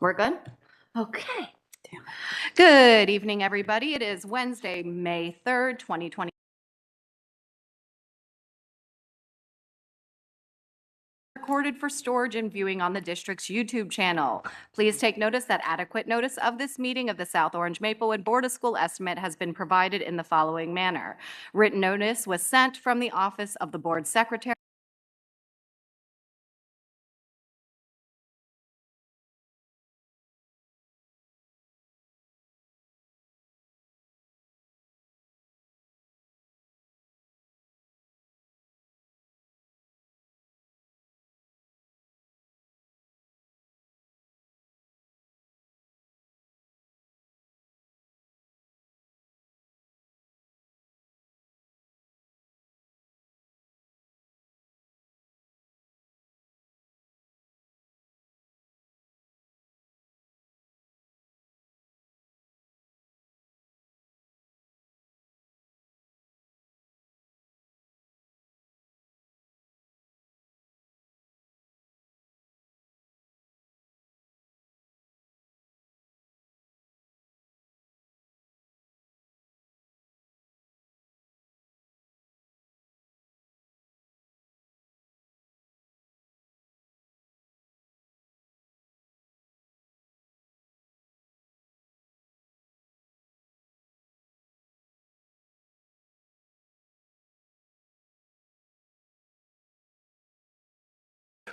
We're good? Okay. Good evening, everybody. It is Wednesday, May 3rd, 2020. Recorded for storage and viewing on the district's YouTube channel. Please take notice that adequate notice of this meeting of the South Orange Maplewood Board of School Estimate has been provided in the following manner. Written notice was sent from the office of the board secretary.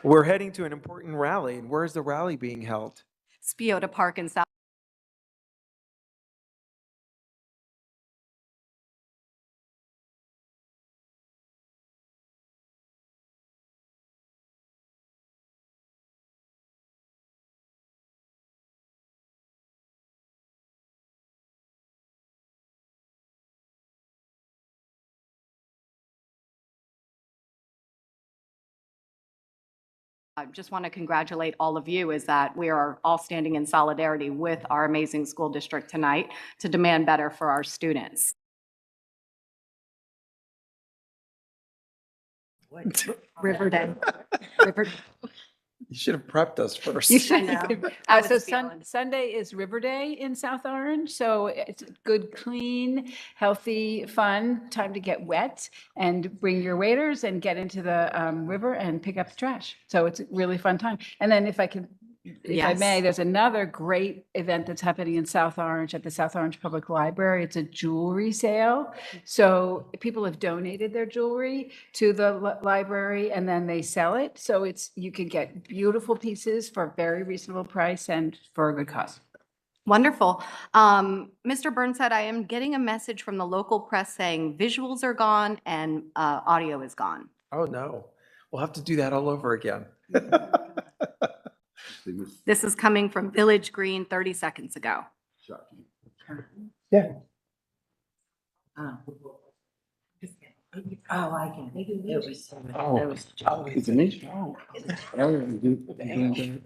We're heading to an important rally. And where is the rally being held? Spiota Park in South. I just want to congratulate all of you is that we are all standing in solidarity with our amazing school district tonight to demand better for our students. Riverdale. You should have prepped us first. You should. I was feeling. Sunday is River Day in South Orange, so it's good, clean, healthy, fun time to get wet and bring your waders and get into the river and pick up the trash. So it's a really fun time. And then if I may, Yes. there's another great event that's happening in South Orange at the South Orange Public Library. It's a jewelry sale. So people have donated their jewelry to the library and then they sell it. So you can get beautiful pieces for a very reasonable price and for a good cause. Wonderful. Mr. Burnside, I am getting a message from the local press saying visuals are gone and audio is gone. Oh, no. We'll have to do that all over again. This is coming from Village Green 30 seconds ago. Yeah. Oh, I can. It was. Oh, it's me? Oh. Nervous. I don't want to do that.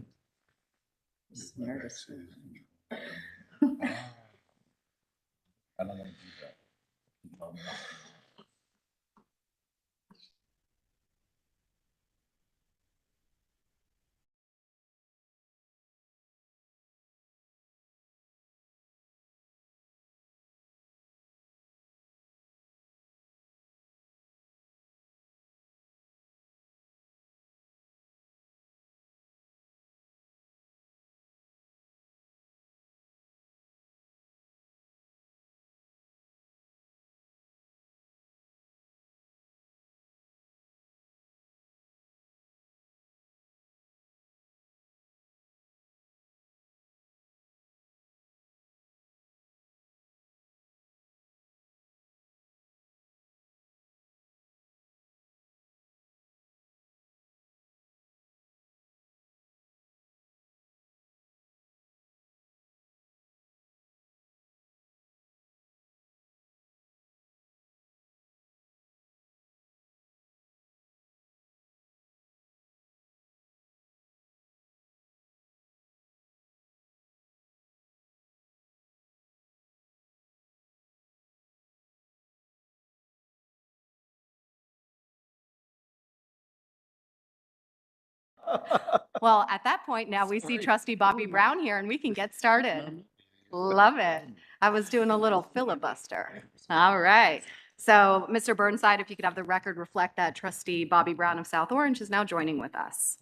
Well, at that point, now we see trustee Bobby Brown here and we can get started. Love it. I was doing a little filibuster. All right. So, Mr. Burnside, if you could have the record reflect that trustee Bobby Brown of South Orange is now joining with us.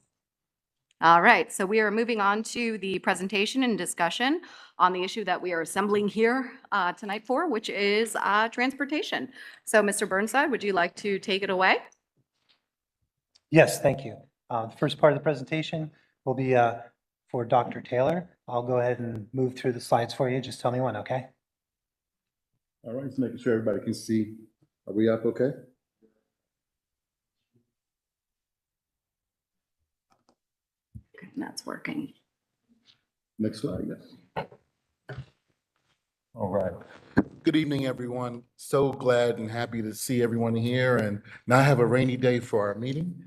All right, so we are moving on to the presentation and discussion on the issue that we are assembling here tonight for, which is transportation. So, Mr. Burnside, would you like to take it away? Yes, thank you. The first part of the presentation will be for Dr. Taylor. I'll go ahead and move through the slides for you. Just tell me when, okay? All right, just making sure everybody can see. Are we up okay? That's working. Next slide, yes. All right. Good evening, everyone. So glad and happy to see everyone here and not have a rainy day for our meeting.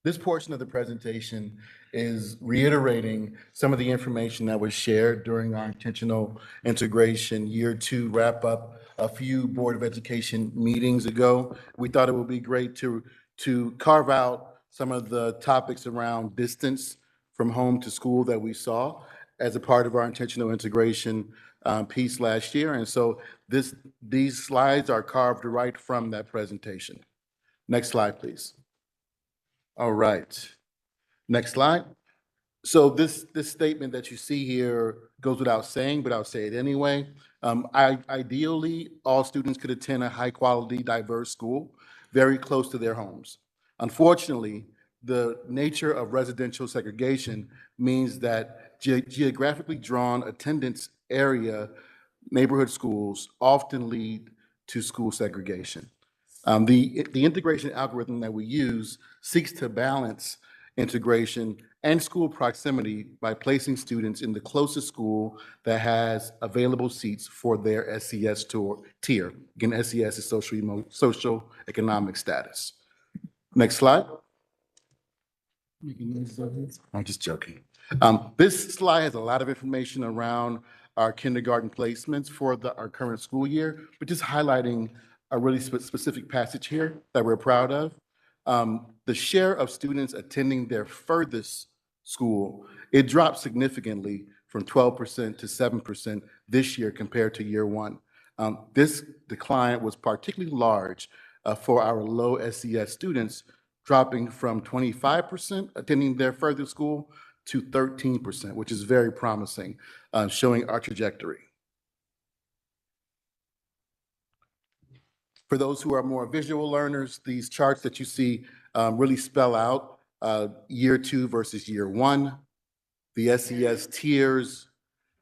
This portion of the presentation is reiterating some of the information that was shared during our intentional integration year 2 wrap up a few Board of Education meetings ago. We thought it would be great to carve out some of the topics around distance from home to school that we saw as a part of our intentional integration piece last year. And so these slides are carved right from that presentation. Next slide, please. All right. Next slide. So this statement that you see here goes without saying, but I'll say it anyway. Ideally, all students could attend a high-quality, diverse school very close to their homes. Unfortunately, the nature of residential segregation means that geographically drawn attendance area neighborhood schools often lead to school segregation. The integration algorithm that we use seeks to balance integration and school proximity by placing students in the closest school that has available seats for their SES tier. Again, SES is social economic status. Next slide. I'm just joking. This slide has a lot of information around our kindergarten placements for our current school year, but just highlighting a really specific passage here that we're proud of. The share of students attending their furthest school, it dropped significantly from 12% to 7% this year compared to year 1. This decline was particularly large for our low SES students, dropping from 25% attending their furthest school to 13%, which is very promising, showing our trajectory. For those who are more visual learners, these charts that you see really spell out year 2 versus year 1, the SES tiers,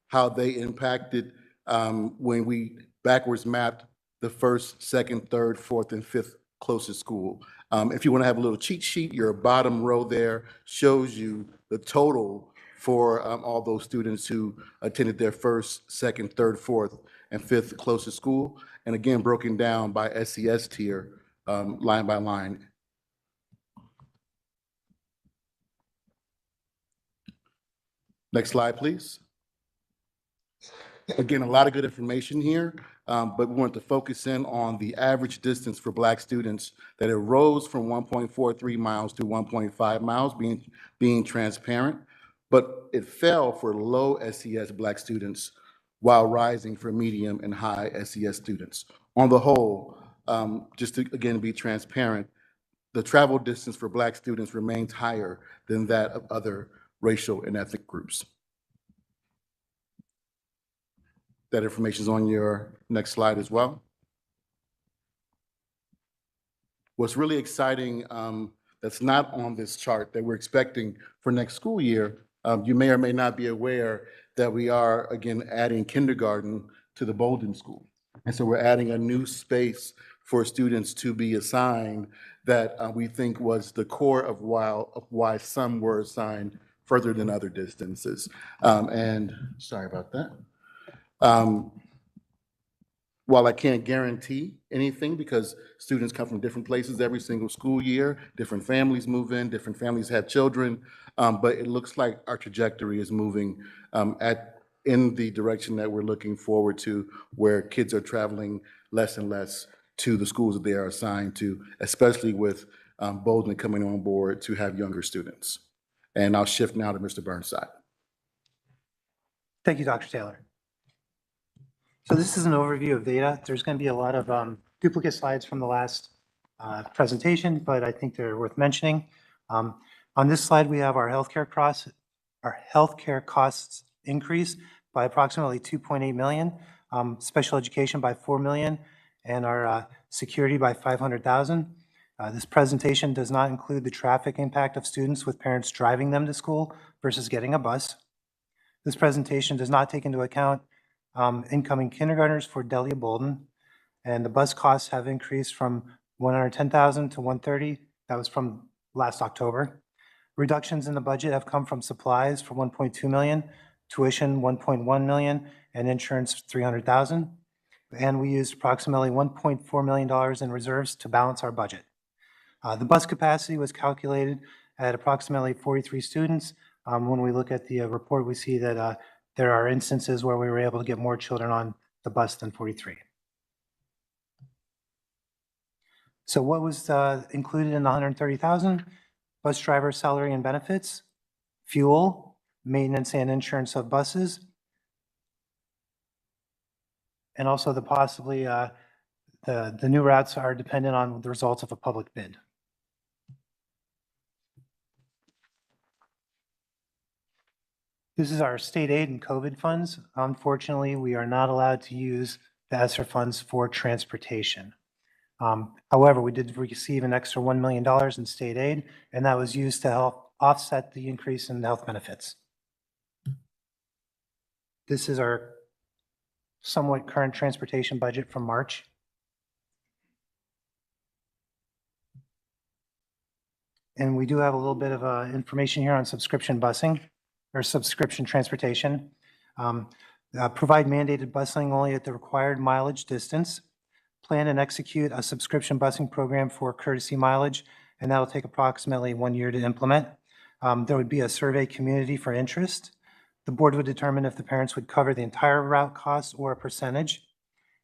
how they impacted when we backwards mapped the first, second, third, fourth, and fifth closest school. If you want to have a little cheat sheet, your bottom row there shows you the total for all those students who attended their first, second, third, fourth, and fifth closest school. And again, broken down by SES tier, line by line. Next slide, please. Again, a lot of good information here, but we want to focus in on the average distance for Black students, that it rose from 1.43 miles to 1.5 miles, being transparent, but it fell for low SES Black students while rising for medium and high SES students. On the whole, just to again be transparent, the travel distance for Black students remains higher than that of other racial and ethnic groups. That information is on your next slide as well. What's really exciting that's not on this chart that we're expecting for next school year, you may or may not be aware that we are, again, adding kindergarten to the Bolden School. And so we're adding a new space for students to be assigned that we think was the core of why some were assigned further than other distances. And sorry about that. While I can't guarantee anything because students come from different places every single school year, different families move in, different families have children, but it looks like our trajectory is moving in the direction that we're looking forward to, where kids are traveling less and less to the schools that they are assigned to, especially with Bozeman coming on board to have younger students. And I'll shift now to Mr. Burnside. Thank you, Dr. Taylor. So this is an overview of data. There's going to be a lot of duplicate slides from the last presentation, but I think they're worth mentioning. On this slide, we have our healthcare costs increase by approximately 2.8 million, special education by 4 million, and our security by 500,000. This presentation does not include the traffic impact of students with parents driving them to school versus getting a bus. This presentation does not take into account incoming kindergartners for Delia Bolden, and the bus costs have increased from 110,000 to 130. That was from last October. Reductions in the budget have come from supplies for 1.2 million, tuition 1.1 million, and insurance 300,000. And we used approximately $1.4 million in reserves to balance our budget. The bus capacity was calculated at approximately 43 students. When we look at the report, we see that there are instances where we were able to get more children on the bus than 43. So what was included in the 130,000? Bus driver salary and benefits, fuel, maintenance and insurance of buses, and also the possibly the new routes are dependent on the results of a public bid. This is our state aid and COVID funds. Unfortunately, we are not allowed to use the ESSER funds for transportation. However, we did receive an extra $1 million in state aid, and that was used to help offset the increase in health benefits. This is our somewhat current transportation budget from March. And we do have a little bit of information here on subscription busing or subscription transportation. Provide mandated busing only at the required mileage distance. Plan and execute a subscription busing program for courtesy mileage, and that will take approximately 1 year to implement. There would be a survey community for interest. The board would determine if the parents would cover the entire route cost or a percentage,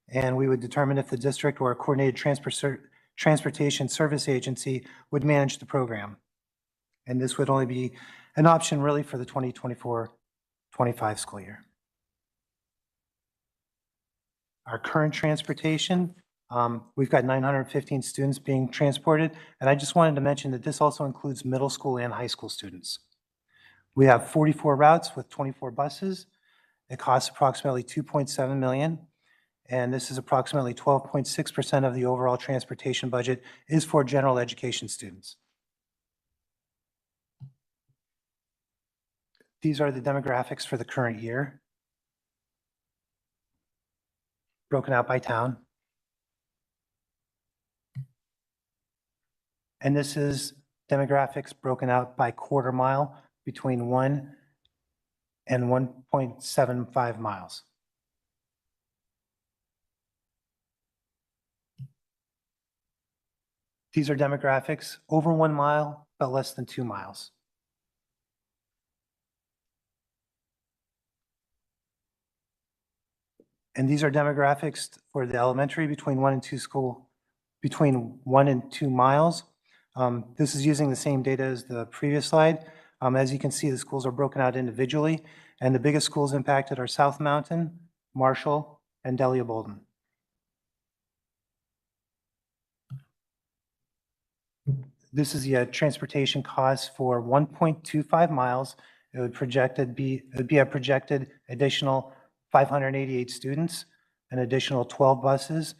and we would determine if the district or a coordinated transportation service agency would manage the program. And this would only be an option really for the 2024-25 school year. Our current transportation, we've got 915 students being transported, and I just wanted to mention that this also includes middle school and high school students. We have 44 routes with 24 buses. It costs approximately 2.7 million, and this is approximately 12.6% of the overall transportation budget is for general education students. These are the demographics for the current year, broken out by town. And this is demographics broken out by quarter mile between 1 and 1.75 miles. These are demographics over 1 mile, but less than 2 miles. And these are demographics for the elementary between 1 and 2 school, between 1 and 2 miles. This is using the same data as the previous slide. As you can see, the schools are broken out individually, and the biggest schools impacted are South Mountain, Marshall, and Delia Bolden. This is the transportation cost for 1.25 miles. It would be a projected additional 588 students, an additional 12 buses,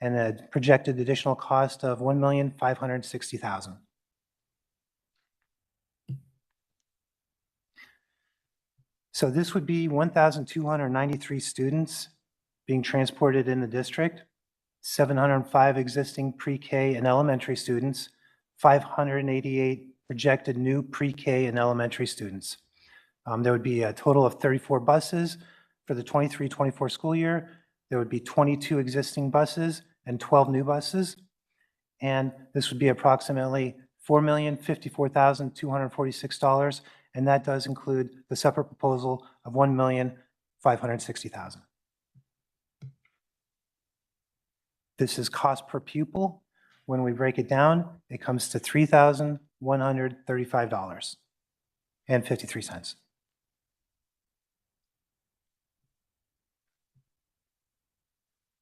and a projected additional cost of $1,560,000. So this would be 1,293 students being transported in the district, 705 existing pre-K and elementary students, 588 projected new pre-K and elementary students. There would be a total of 34 buses for the 23-24 school year. There would be 22 existing buses and 12 new buses. And this would be approximately $4,054,246. And that does include the separate proposal of $1,560,000. This is cost per pupil. When we break it down, it comes to $3,135.53.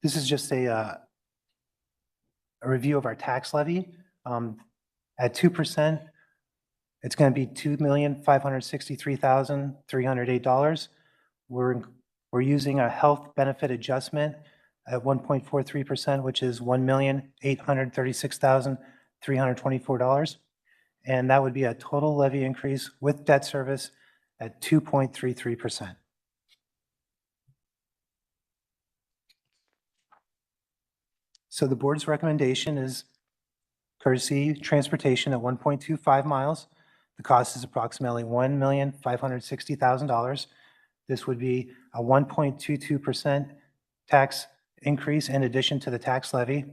This is just a review of our tax levy. At 2%, it's going to be $2,563,308. We're using a health benefit adjustment at 1.43%, which is $1,836,324. And that would be a total levy increase with debt service at 2.33%. So the board's recommendation is courtesy transportation at 1.25 miles. The cost is approximately $1,560,000. This would be a 1.22% tax increase in addition to the tax levy.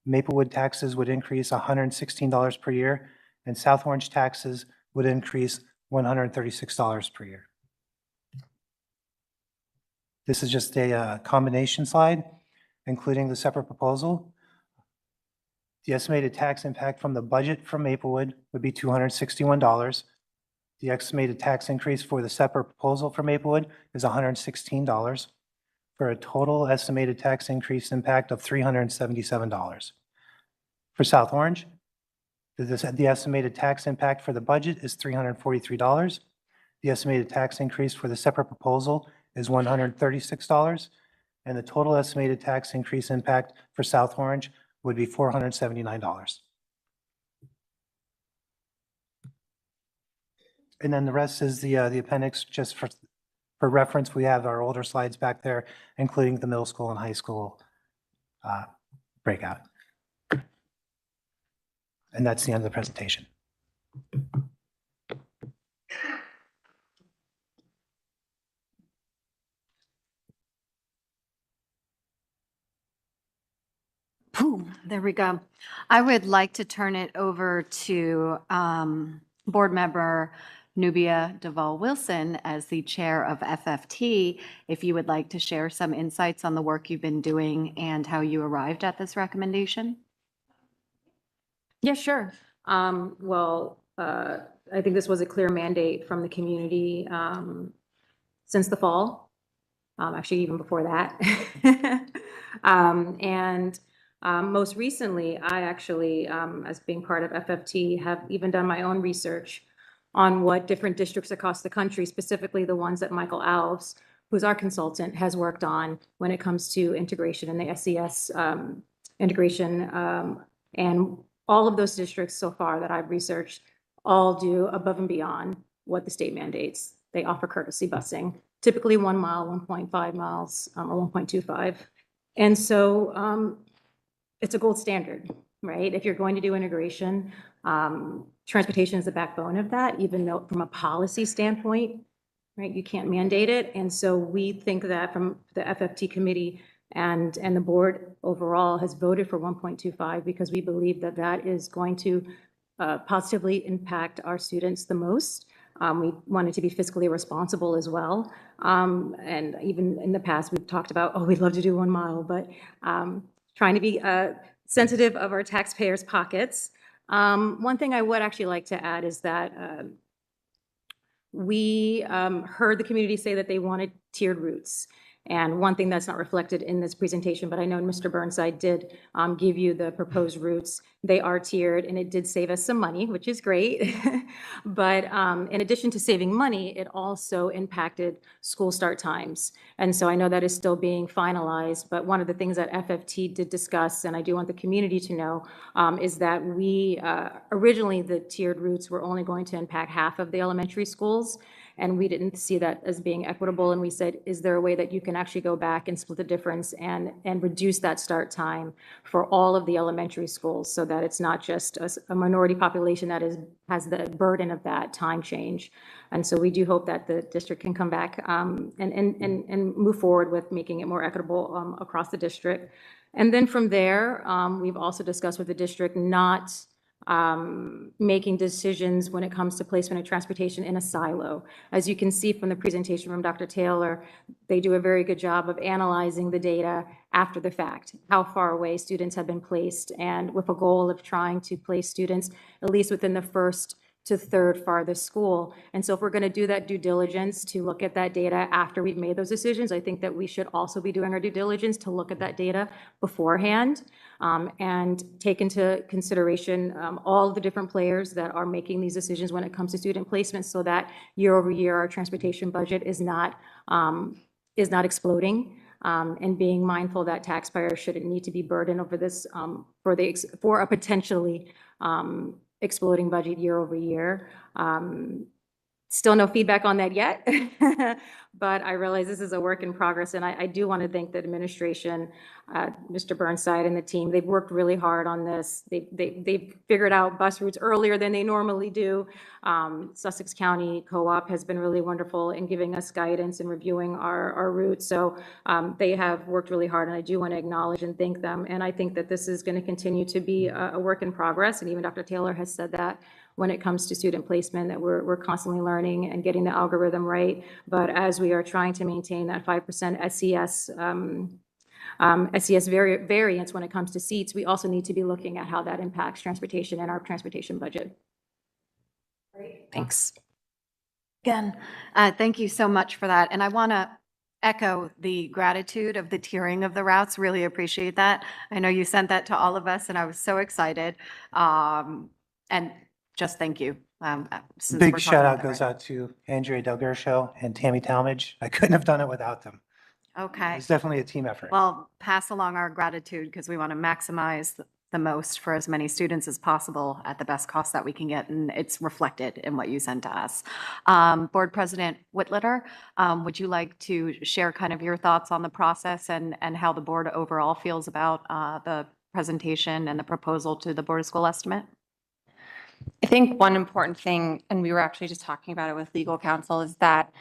Maplewood taxes would increase $116 per year, and South Orange taxes would increase $136 per year. This is just a combination slide, including the separate proposal. The estimated tax impact from the budget from Maplewood would be $261. The estimated tax increase for the separate proposal for Maplewood is $116, for a total estimated tax increase impact of $377. For South Orange, the estimated tax impact for the budget is $343. The estimated tax increase for the separate proposal is $136, and the total estimated tax increase impact for South Orange would be $479. And then the rest is the appendix, just for reference. We have our older slides back there, including the middle school and high school breakout. And that's the end of the presentation. There we go. I would like to turn it over to Board Member Nubia Duvall-Wilson as the Chair of FFT, if you would like to share some insights on the work you've been doing and how you arrived at this recommendation. Yeah, sure. I think this was a clear mandate from the community since the fall, actually even before that. Most recently, I actually, as being part of FFT, have even done my own research on what different districts across the country, specifically the ones that Michael Alves, who's our consultant, has worked on when it comes to integration and the SES integration. And all of those districts so far that I've researched all do above and beyond what the state mandates. They offer courtesy busing, typically 1 mile, 1.5 miles, or 1.25. And so it's a gold standard, right? If you're going to do integration, transportation is the backbone of that, even though from a policy standpoint, right, you can't mandate it. And so we think that from the FFT committee and the board overall has voted for 1.25 because we believe that that is going to positively impact our students the most. We wanted to be fiscally responsible as well. And even in the past, we've talked about, oh, we'd love to do 1 mile, but trying to be sensitive of our taxpayers' pockets. One thing I would actually like to add is that we heard the community say that they wanted tiered routes. And one thing that's not reflected in this presentation, but I know Mr. Burnside did give you the proposed routes. They are tiered, and it did save us some money, which is great. But in addition to saving money, it also impacted school start times. And so I know that is still being finalized, but one of the things that FFT did discuss, and I do want the community to know, is that we originally the tiered routes were only going to impact half of the elementary schools. And we didn't see that as being equitable. And we said, is there a way that you can actually go back and split the difference and reduce that start time for all of the elementary schools so that it's not just a minority population that has the burden of that time change. And so we do hope that the district can come back and move forward with making it more equitable across the district. And then from there, we've also discussed with the district not making decisions when it comes to placement of transportation in a silo. As you can see from the presentation from Dr. Taylor, they do a very good job of analyzing the data after the fact, how far away students have been placed, and with a goal of trying to place students at least within the first to third farthest school. And so if we're going to do that due diligence to look at that data after we've made those decisions, I think that we should also be doing our due diligence to look at that data beforehand, and take into consideration all the different players that are making these decisions when it comes to student placement, so that year over year, our transportation budget is not exploding, and being mindful that taxpayers shouldn't need to be burdened over this for a potentially exploding budget year over year. Still no feedback on that yet, but I realize this is a work in progress, and I do want to thank the administration, Mr. Burnside and the team. They've worked really hard on this. They've figured out bus routes earlier than they normally do. Sussex County Co-op has been really wonderful in giving us guidance and reviewing our routes. So they have worked really hard, and I do want to acknowledge and thank them. And I think that this is going to continue to be a work in progress, and even Dr. Taylor has said that when it comes to student placement, that we're constantly learning and getting the algorithm right. But as we are trying to maintain that 5% SES variance when it comes to seats, we also need to be looking at how that impacts transportation and our transportation budget. Thanks. Again, thank you so much for that. And I want to echo the gratitude of the tiering of the routes. Really appreciate that. I know you sent that to all of us, and I was so excited. And just thank you. Since Big we're talking shout about out that goes right out to Andrea Del Gersho and Tammy Talmadge. I couldn't have done it without them. now. Okay. It's definitely a team effort. Well, pass along our gratitude because we want to maximize the most for as many students as possible at the best cost that we can get, and it's reflected in what you sent to us. Board President Whitlitter, would you like to share kind of your thoughts on the process and how the board overall feels about the presentation and the proposal to the Board of School Estimate? I think one important thing, and we were actually just talking about it with legal counsel, is that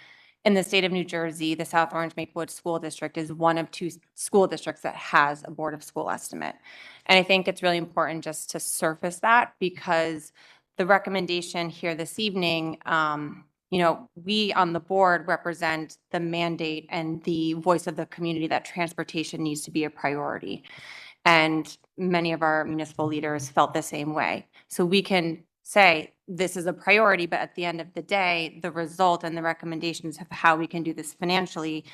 in the state of New Jersey, the South Orange Maplewood School District is one of 2 school districts that has a Board of School Estimate. And I think it's really important just to surface that, because the recommendation here this evening, we on the board represent the mandate and the voice of the community that transportation needs to be a priority. And many of our municipal leaders felt the same way. So we can say this is a priority, but at the end of the day, the result and the recommendations of how we can do this financially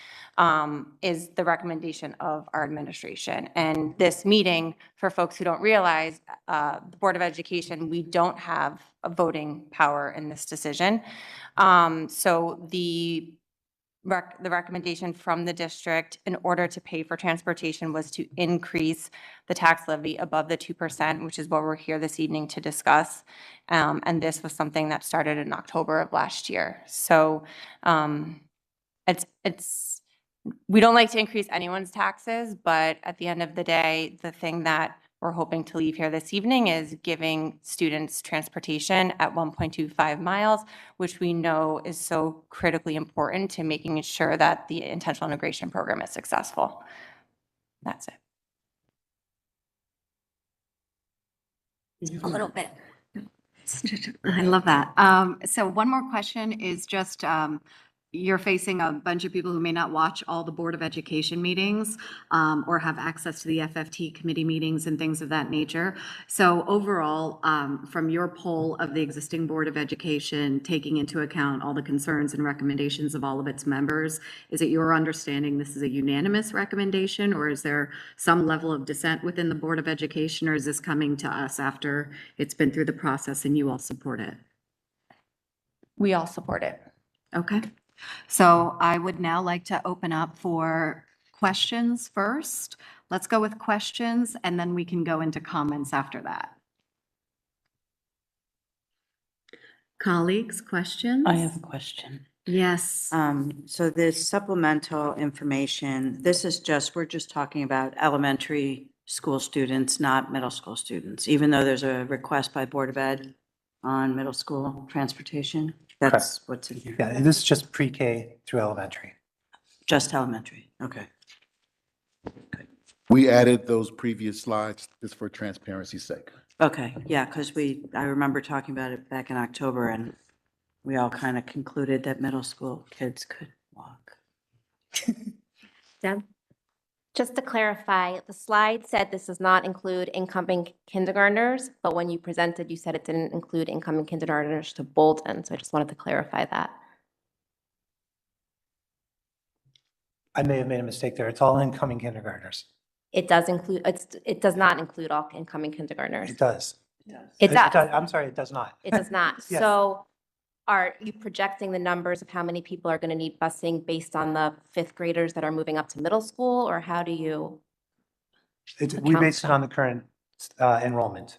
is the recommendation of our administration. And this meeting, for folks who don't realize, the Board of Education, we don't have a voting power in this decision. So the recommendation from the district in order to pay for transportation was to increase the tax levy above the 2%, which is what we're here this evening to discuss. And this was something that started in October of last year. So we don't like to increase anyone's taxes, but at the end of the day, the thing that we're hoping to leave here this evening is giving students transportation at 1.25 miles, which we know is so critically important to making sure that the intentional integration program is successful. That's it. A little bit. I love that. So one more question is just, you're facing a bunch of people who may not watch all the Board of Education meetings or have access to the FFT committee meetings and things of that nature. So overall, from your poll of the existing Board of Education, taking into account all the concerns and recommendations of all of its members, is it your understanding this is a unanimous recommendation, or is there some level of dissent within the Board of Education, or is this coming to us after it's been through the process and you all support it? We all support it. Okay. So I would now like to open up for questions first. Let's go with questions, and then we can go into comments after that. Colleagues, questions? I have a question. Yes. So this supplemental information, we're just talking about elementary school students, not middle school students, even though there's a request by Board of Ed on middle school transportation. That's what's in here. Yeah, this is just pre-K through elementary. Just elementary. Okay. We added those previous slides just for transparency's sake. Okay, yeah, because I remember talking about it back in October, and we all kind of concluded that middle school kids could walk. Deb? Just to clarify, the slide said this does not include incoming kindergartners, but when you presented, you said it didn't include incoming kindergartners to Bolton. So I just wanted to clarify that. I may have made a mistake there. It's all incoming kindergartners. It does include, it does not include all incoming kindergartners. It does. It does. I'm sorry, it does not. It does not. Yes. So are you projecting the numbers of how many people are going to need busing based on the fifth graders that are moving up to middle school, or how do you? We base it on the current enrollment.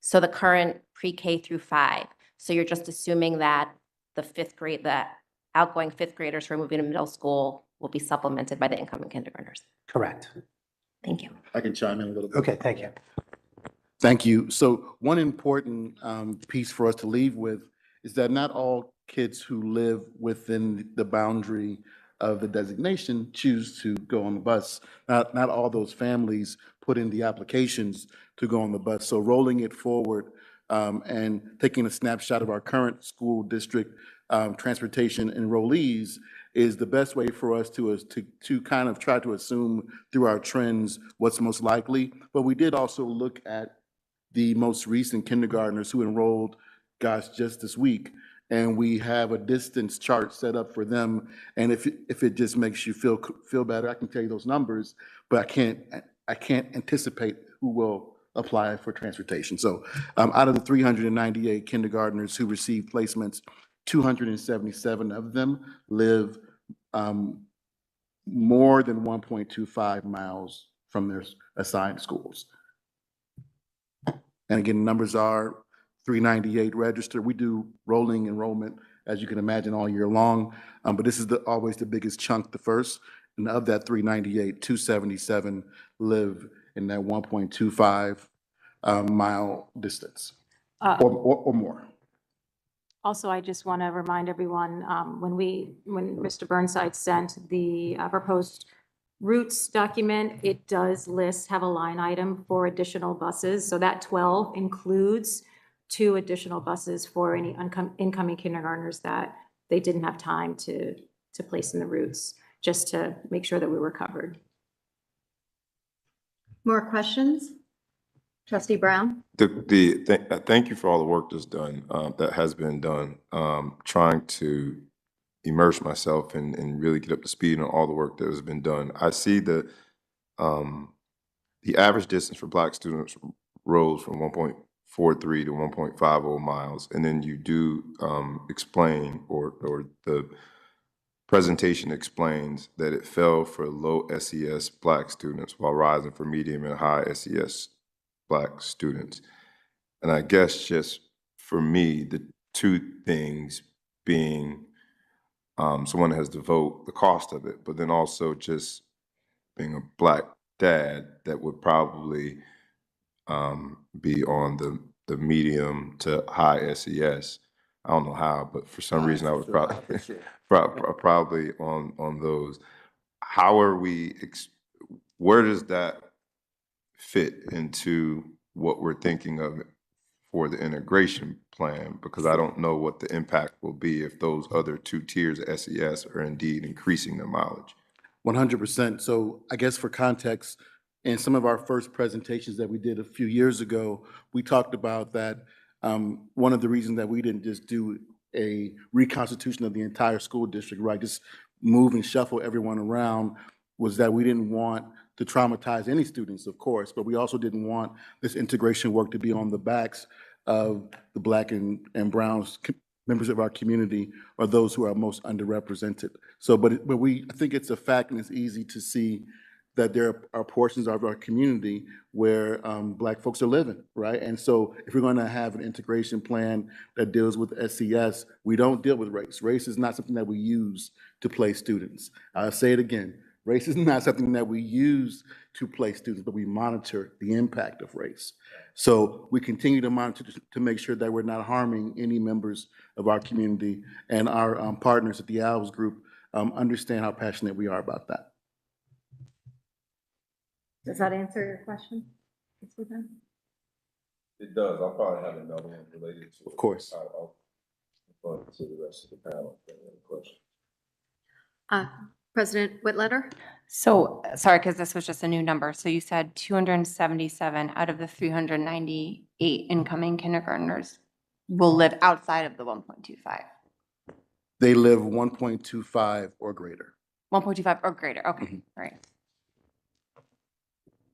So the current pre-K through 5. So you're just assuming that the outgoing fifth graders who are moving to middle school will be supplemented by the incoming kindergartners. Correct. Thank you. I can chime in a little bit. Okay, thank you. Thank you. So one important piece for us to leave with is that not all kids who live within the boundary of the designation choose to go on the bus. Not all those families put in the applications to go on the bus. So rolling it forward and taking a snapshot of our current school district transportation enrollees is the best way for us to kind of try to assume through our trends what's most likely. But we did also look at the most recent kindergartners who enrolled, gosh, just this week. And we have a distance chart set up for them. And if it just makes you feel better, I can tell you those numbers, but I can't anticipate who will apply for transportation. So out of the 398 kindergartners who received placements, 277 of them live more than 1.25 miles from their assigned schools. And again, numbers are 398 registered. We do rolling enrollment, as you can imagine, all year long. But this is always the biggest chunk, the first. And of that 398, 277 live in that 1.25 mile distance or more. Also, I just want to remind everyone, when Mr. Burnside sent the proposed routes document, it does have a line item for additional buses. So that 12 includes 2 additional buses for any incoming kindergartners that they didn't have time to place in the routes, just to make sure that we were covered. More questions? Trustee Brown? Thank you for all the work that's done, that has been done. Trying to immerse myself and really get up to speed on all the work that has been done. I see the average distance for Black students rose from 1.43 to 1.50 miles. And then you do explain, or the presentation explains that it fell for low SES Black students while rising for medium and high SES Black students. And I guess just for me, the two things being someone has to vote, the cost of it, but then also just being a Black dad that would probably be on the medium to high SES. I don't know how, but for some reason I would probably probably on those. How are we? Where does that fit into what we're thinking of for the integration plan? Because I don't know what the impact will be if those other 2 tiers of SES are indeed increasing their mileage. 100%. So I guess for context, in some of our first presentations that we did a few years ago, we talked about that one of the reasons that we didn't just do a reconstitution of the entire school district, right, just move and shuffle everyone around, was that we didn't want to traumatize any students, of course, but we also didn't want this integration work to be on the backs of the Black and brown members of our community, or those who are most underrepresented. So, but I think it's a fact, and it's easy to see that there are portions of our community where Black folks are living, right? And so if we're going to have an integration plan that deals with SES, we don't deal with race. Race is not something that we use to place students. I'll say it again. Race is not something that we use to place students, but we monitor the impact of race. So we continue to monitor to make sure that we're not harming any members of our community, and our partners at the ALVS Group understand how passionate we are about that. Does that answer your question? It does. I'll probably have another one related to it. Of course. I'll refer to the rest of the panel if they have any questions. President Whitletter? So, sorry, because this was just a new number. So you said 277 out of the 398 incoming kindergartners will live outside of the 1.25. They live 1.25 or greater. 1.25 or greater, okay, Mhm. right.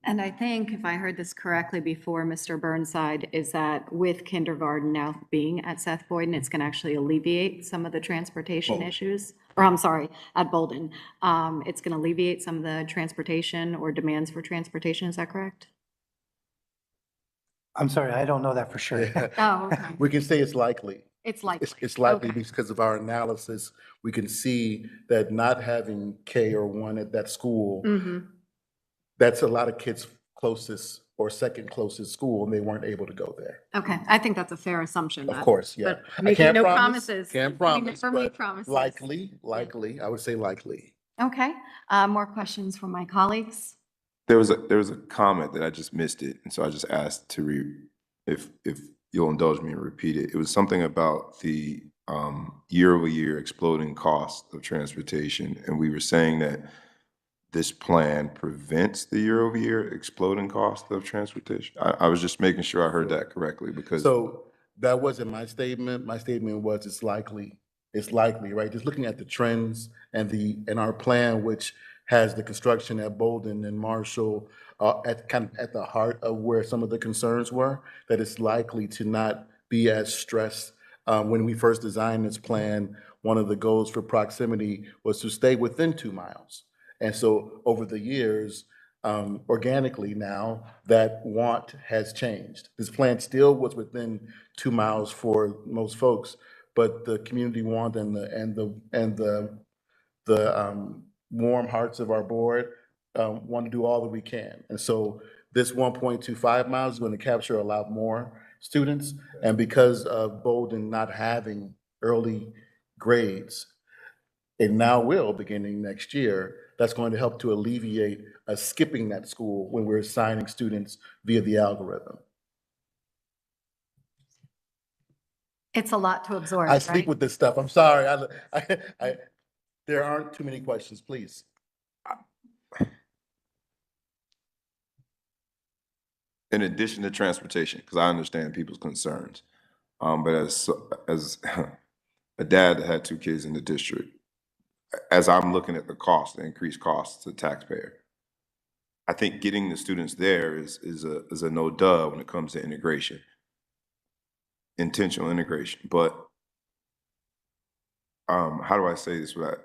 And I think if I heard this correctly before, Mr. Burnside, is that with kindergarten now being at Seth Boyden, it's going to actually alleviate some of the transportation Bolden. issues? Or I'm sorry, at Bolden. It's going to alleviate some of the transportation or demands for transportation, is that correct? I'm sorry, I don't know that for sure. Oh, okay. We can say it's likely. It's likely. It's likely Okay. because of our analysis. We can see that not having K or 1 at that school, Mhm. that's a lot of kids' closest or second closest school, and they weren't able to go there. Okay, I think that's a fair assumption. Of that- course, yeah. But I making can't no promise, promises. can't We promise, never make but promises. likely, I would say likely. Okay, more questions from my colleagues? There was a comment that I just missed it, and so I just asked to if you'll indulge me and repeat it. It was something about the year-over-year exploding cost of transportation, and we were saying that this plan prevents the year-over-year exploding cost of transportation. I was just making sure I heard that correctly because So that wasn't my statement. My statement was it's likely, right? Just looking at the trends and our plan, which has the construction at Bolden and Marshall at kind of at the heart of where some of the concerns were, that it's likely to not be as stressed. When we first designed this plan, one of the goals for proximity was to stay within 2 miles. And so over the years, organically now, that want has changed. This plan still was within 2 miles for most folks, but the community want and the warm hearts of our board want to do all that we can. And so this 1.25 miles is going to capture a lot more students. And because of Bolden not having early grades, it now will beginning next year, that's going to help to alleviate us skipping that school when we're assigning students via the algorithm. It's a lot to absorb, I sleep right? with this stuff. I'm sorry. There aren't too many questions, please. in addition to transportation, because I understand people's concerns, but as a dad that had 2 kids in the district, as I'm looking at the cost, the increased costs to the taxpayer, I think getting the students there is a no duh when it comes to integration, intentional integration. But how do I say this without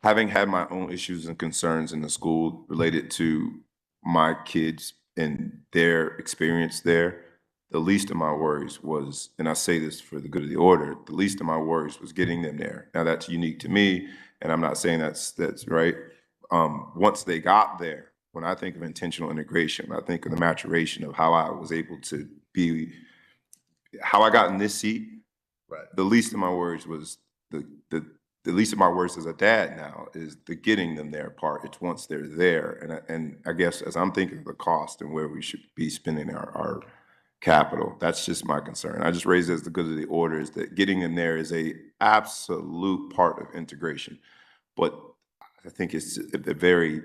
having had my own issues and concerns in the school related to my kids and their experience there? The least of my worries was, and I say this for the good of the order, the least of my worries was getting them there. Now that's unique to me, and I'm not saying that's right. Once they got there, when I think of intentional integration, I think of the maturation of how I was able to be, how I got in this seat. Right. The least of my worries was the least of my worries as a dad now is the getting them there part. It's once they're there, and I guess as I'm thinking of the cost and where we should be spending our capital, that's just my concern. I just raised it as the good of the order is that getting them there is a absolute part of integration, but I think it's a very,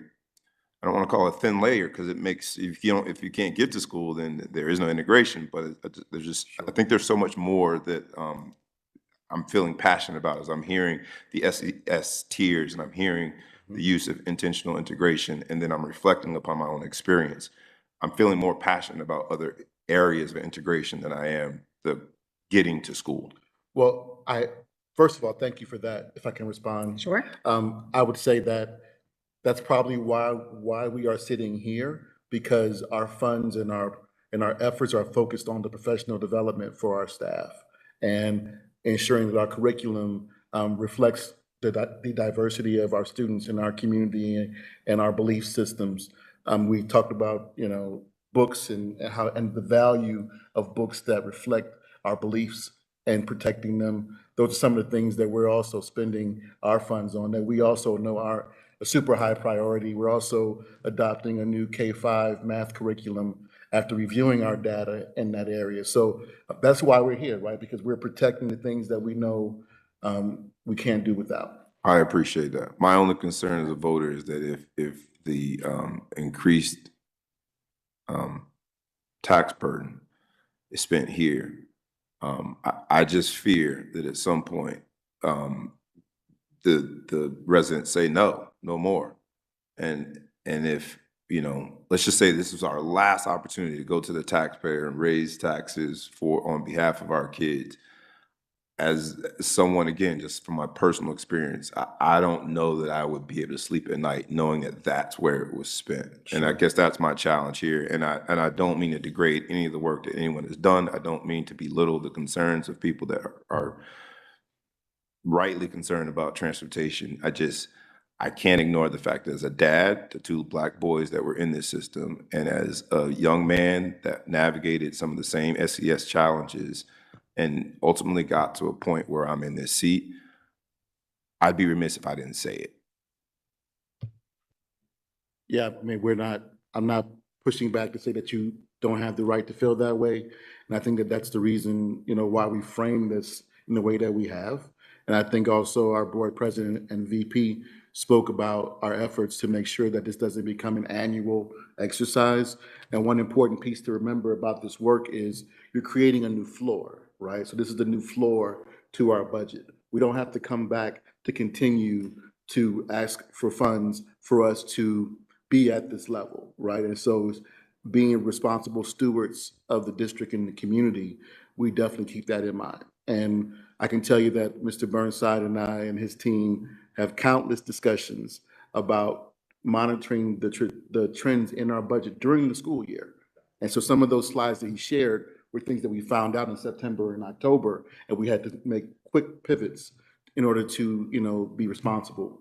I don't want to call it a thin layer because it makes, if you can't get to school, then there is no integration. But there's just, I think there's so much more that I'm feeling passionate about as I'm hearing the SES tiers and I'm hearing the use of intentional integration, and then I'm reflecting upon my own experience. I'm feeling more passionate about other areas of integration than I am the getting to school. Well, first of all, thank you for that, if I can respond. Sure. I would say that that's probably why we are sitting here, because our funds and our efforts are focused on the professional development for our staff and ensuring that our curriculum reflects the diversity of our students in our community and our belief systems. We talked about, books and the value of books that reflect our beliefs and protecting them. Those are some of the things that we're also spending our funds on, that we also know are a super high priority. We're also adopting a new K-5 math curriculum after reviewing our data in that area. So that's why we're here, right? Because we're protecting the things that we know we can't do without. I appreciate that. My only concern as a voter is that if the increased tax burden is spent here. I just fear that at some point, the residents say, no more. And if, let's just say this is our last opportunity to go to the taxpayer and raise taxes on behalf of our kids. As someone, again, just from my personal experience, I don't know that I would be able to sleep at night knowing that that's where it was spent. And I guess that's my challenge here. And I don't mean to degrade any of the work that anyone has done. I don't mean to belittle the concerns of people that are rightly concerned about transportation. I can't ignore the fact that as a dad to two Black boys that were in this system, and as a young man that navigated some of the same SES challenges and ultimately got to a point where I'm in this seat, I'd be remiss if I didn't say it. Yeah, I mean, I'm not pushing back to say that you don't have the right to feel that way. And I think that that's the reason, why we frame this in the way that we have. And I think also our board president and VP spoke about our efforts to make sure that this doesn't become an annual exercise. And one important piece to remember about this work is you're creating a new floor, right? So this is the new floor to our budget. We don't have to come back to continue to ask for funds for us to be at this level, right? And so being responsible stewards of the district and the community, we definitely keep that in mind. And I can tell you that Mr. Burnside and I and his team have countless discussions about monitoring the trends in our budget during the school year. And so some of those slides that he shared were things that we found out in September and October, and we had to make quick pivots in order to, be responsible.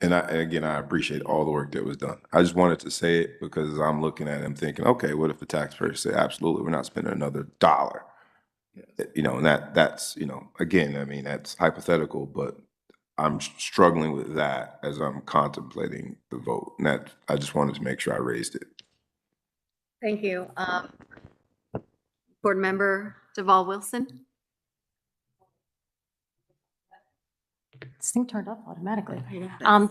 And again, I appreciate all the work that was done. I just wanted to say it because I'm looking at it and thinking, okay, what if the taxpayers say, absolutely, we're not spending another dollar? Yes. And that's, again, I mean, that's hypothetical, but I'm struggling with that as I'm contemplating the vote. And I just wanted to make sure I raised it. Thank you. Board Member Deval Wilson? This thing turned off automatically.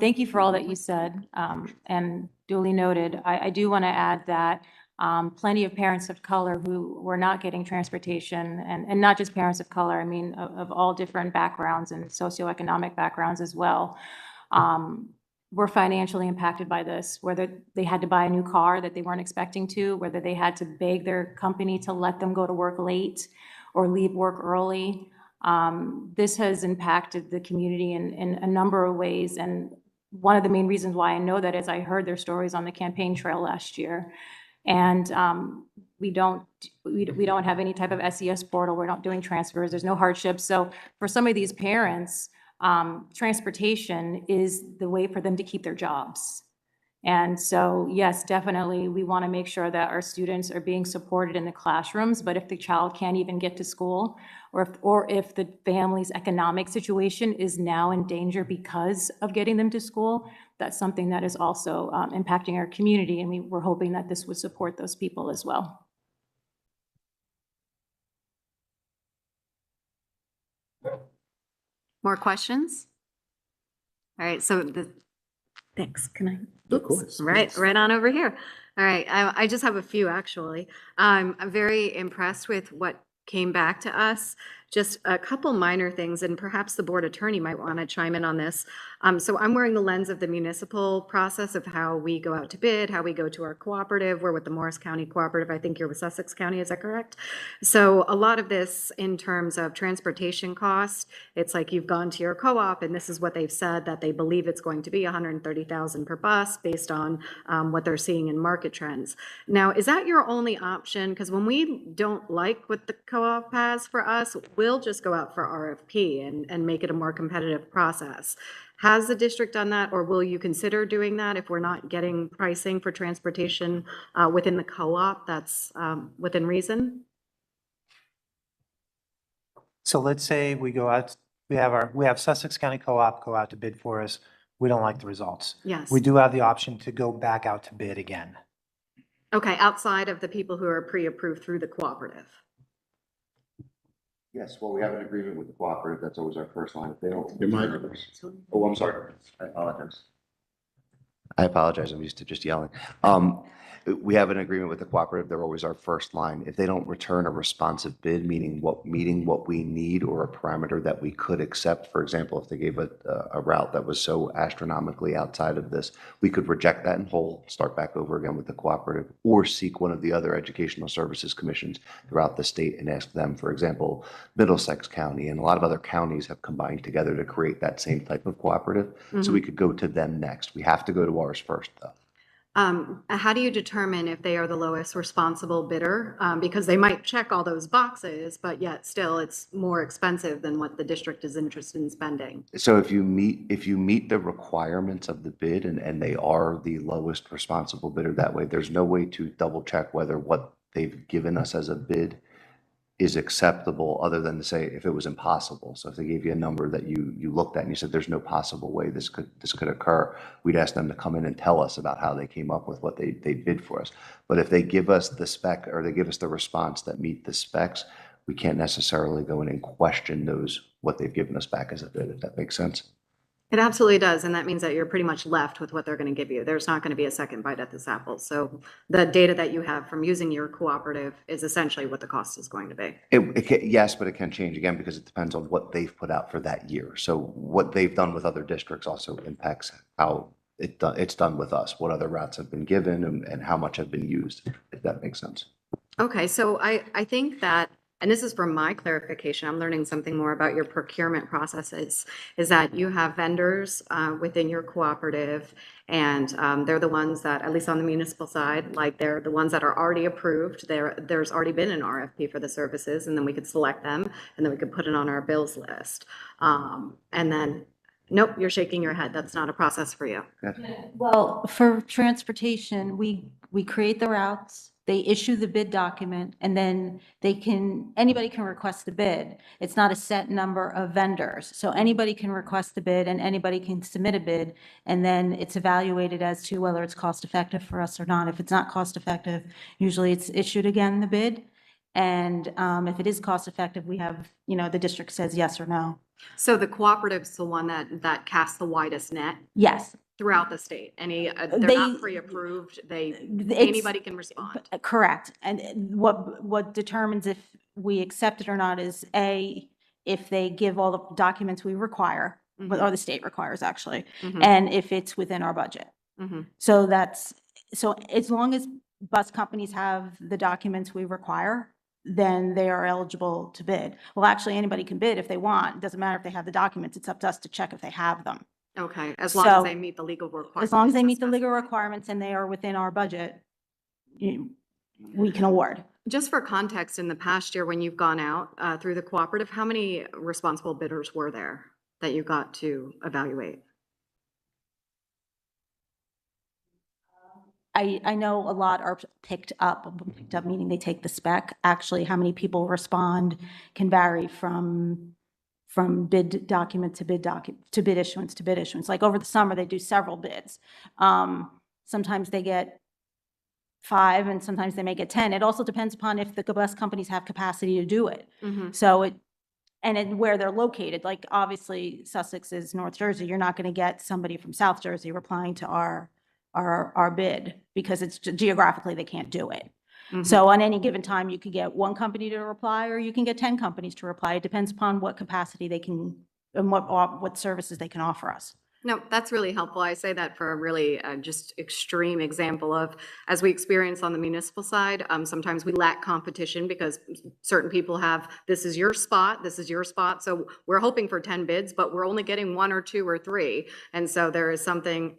Thank you for all that you said, and duly noted. I do want to add that plenty of parents of color who were not getting transportation, and not just parents of color, I mean, of all different backgrounds and socioeconomic backgrounds as well, were financially impacted by this, whether they had to buy a new car that they weren't expecting to, whether they had to beg their company to let them go to work late or leave work early. This has impacted the community in a number of ways. And one of the main reasons why I know that is I heard their stories on the campaign trail last year. And we don't have any type of SES portal. We're not doing transfers. There's no hardship. So for some of these parents, transportation is the way for them to keep their jobs. And so, yes, definitely, we want to make sure that our students are being supported in the classrooms, but if the child can't even get to school, or if the family's economic situation is now in danger because of getting them to school, that's something that is also impacting our community, and we're hoping that this would support those people as well. More questions? All right, so thanks. Can I? Of course. Right on over here. All right, I just have a few actually. I'm very impressed with what came back to us. Just a couple minor things, and perhaps the board attorney might want to chime in on this. So I'm wearing the lens of the municipal process of how we go out to bid, how we go to our cooperative. We're with the Morris County Cooperative. I think you're with Sussex County, is that correct? So a lot of this in terms of transportation cost, it's like you've gone to your co-op and this is what they've said, that they believe it's going to be $130,000 per bus based on what they're seeing in market trends. Now, is that your only option? Because when we don't like what the co-op has for us, we'll just go out for RFP and make it a more competitive process. Has the district done that, or will you consider doing that if we're not getting pricing for transportation within the co-op that's within reason? So let's say we go out, we have Sussex County Co-op go out to bid for us. We don't like the results. Yes. We do have the option to go back out to bid again. Okay, outside of the people who are pre-approved through the cooperative. Yes, well, we have an agreement with the cooperative. That's always our first line. If they don't. Your mic. Oh, I'm sorry. I apologize. I apologize, I'm used to just yelling. We have an agreement with the cooperative, they're always our first line. If they don't return a responsive bid, meaning what we need or a parameter that we could accept, for example, if they gave a route that was so astronomically outside of this, we could reject that in whole, start back over again with the cooperative, or seek one of the other educational services commissions throughout the state and ask them, for example, Middlesex County and a lot of other counties have combined together to create that same type of cooperative. So we could go to them next. We have to go to ours first, though. How do you determine if they are the lowest responsible bidder? Because they might check all those boxes, but yet still it's more expensive than what the district is interested in spending. So if you meet the requirements of the bid and they are the lowest responsible bidder that way, there's no way to double check whether what they've given us as a bid is acceptable other than to say if it was impossible. So if they gave you a number that you looked at and you said, there's no possible way this could occur, we'd ask them to come in and tell us about how they came up with what they bid for us. But if they give us the spec or they give us the response that meet the specs, we can't necessarily go in and question what they've given us back as a bid, if that makes sense. It absolutely does, and that means that you're pretty much left with what they're going to give you. There's not going to be a second bite at this apple. So the data that you have from using your cooperative is essentially what the cost is going to be. Yes, but it can change again because it depends on what they've put out for that year. So what they've done with other districts also impacts how it's done with us, what other routes have been given and how much have been used, if that makes sense. Okay, so I think that, and this is from my clarification, I'm learning something more about your procurement processes, is that you have vendors within your cooperative, and they're the ones that, at least on the municipal side, like they're the ones that are already approved. There's already been an RFP for the services, and then we could select them, and then we could put it on our bills list. And then, nope, you're shaking your head. That's not a process for you. Well, for transportation, we create the routes, they issue the bid document, and then anybody can request the bid. It's not a set number of vendors. So anybody can request the bid and anybody can submit a bid, and then it's evaluated as to whether it's cost effective for us or not. If it's not cost effective, usually it's issued again, the bid. And if it is cost effective, we have, the district says yes or no. So the cooperative's the one that casts the widest net Yes. throughout the state. They're They- not pre-approved. Anybody can respond. Correct. And what determines if we accept it or not is if they give all the documents we require, or the state requires actually, and if it's within our budget. So as long as bus companies have the documents we require, then they are eligible to bid. Well, actually, anybody can bid if they want. It doesn't matter if they have the documents. It's up to us to check if they have them. Okay, as long as they meet the legal requirements. As long as they meet the legal requirements and they are within our budget, we can award. Just for context, in the past year, when you've gone out through the cooperative, how many responsible bidders were there that you got to evaluate? I know a lot are picked up meaning they take the spec. Actually, how many people respond can vary from bid document to bid issuance to bid issuance. Like over the summer, they do several bids. Sometimes they get 5 and sometimes they may get 10. It also depends upon if the bus companies have capacity to do it. So where they're located, like obviously Sussex is North Jersey. You're not going to get somebody from South Jersey replying to our bid because it's geographically they can't do it. So on any given time, you could get 1 company to reply or you can get 10 companies to reply. It depends upon what capacity they can and what services they can offer us. No, that's really helpful. I say that for a really just extreme example of, as we experience on the municipal side, sometimes we lack competition because certain people have, this is your spot, this is your spot. So we're hoping for 10 bids, but we're only getting 1 or 2 or 3. And so there is something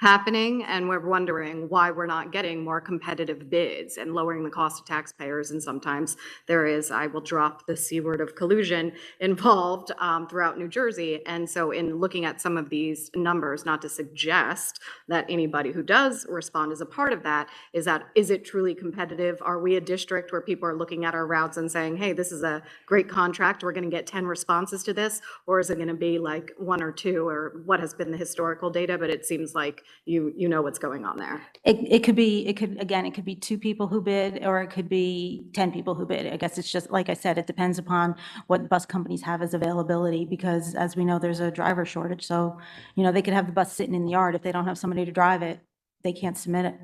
happening, and we're wondering why we're not getting more competitive bids and lowering the cost to taxpayers. And sometimes there is, I will drop the C word of collusion involved throughout New Jersey. And so in looking at some of these numbers, not to suggest that anybody who does respond is a part of that, is it truly competitive? Are we a district where people are looking at our routes and saying, hey, this is a great contract, we're going to get 10 responses to this? Or is it going to be like 1 or 2, or what has been the historical data? But it seems like you know what's going on there. It could be, again, it could be 2 people who bid, or it could be 10 people who bid. I guess it's just, like I said, it depends upon what bus companies have as availability, because as we know, there's a driver shortage. So, they could have the bus sitting in the yard. If they don't have somebody to drive it, they can't submit it,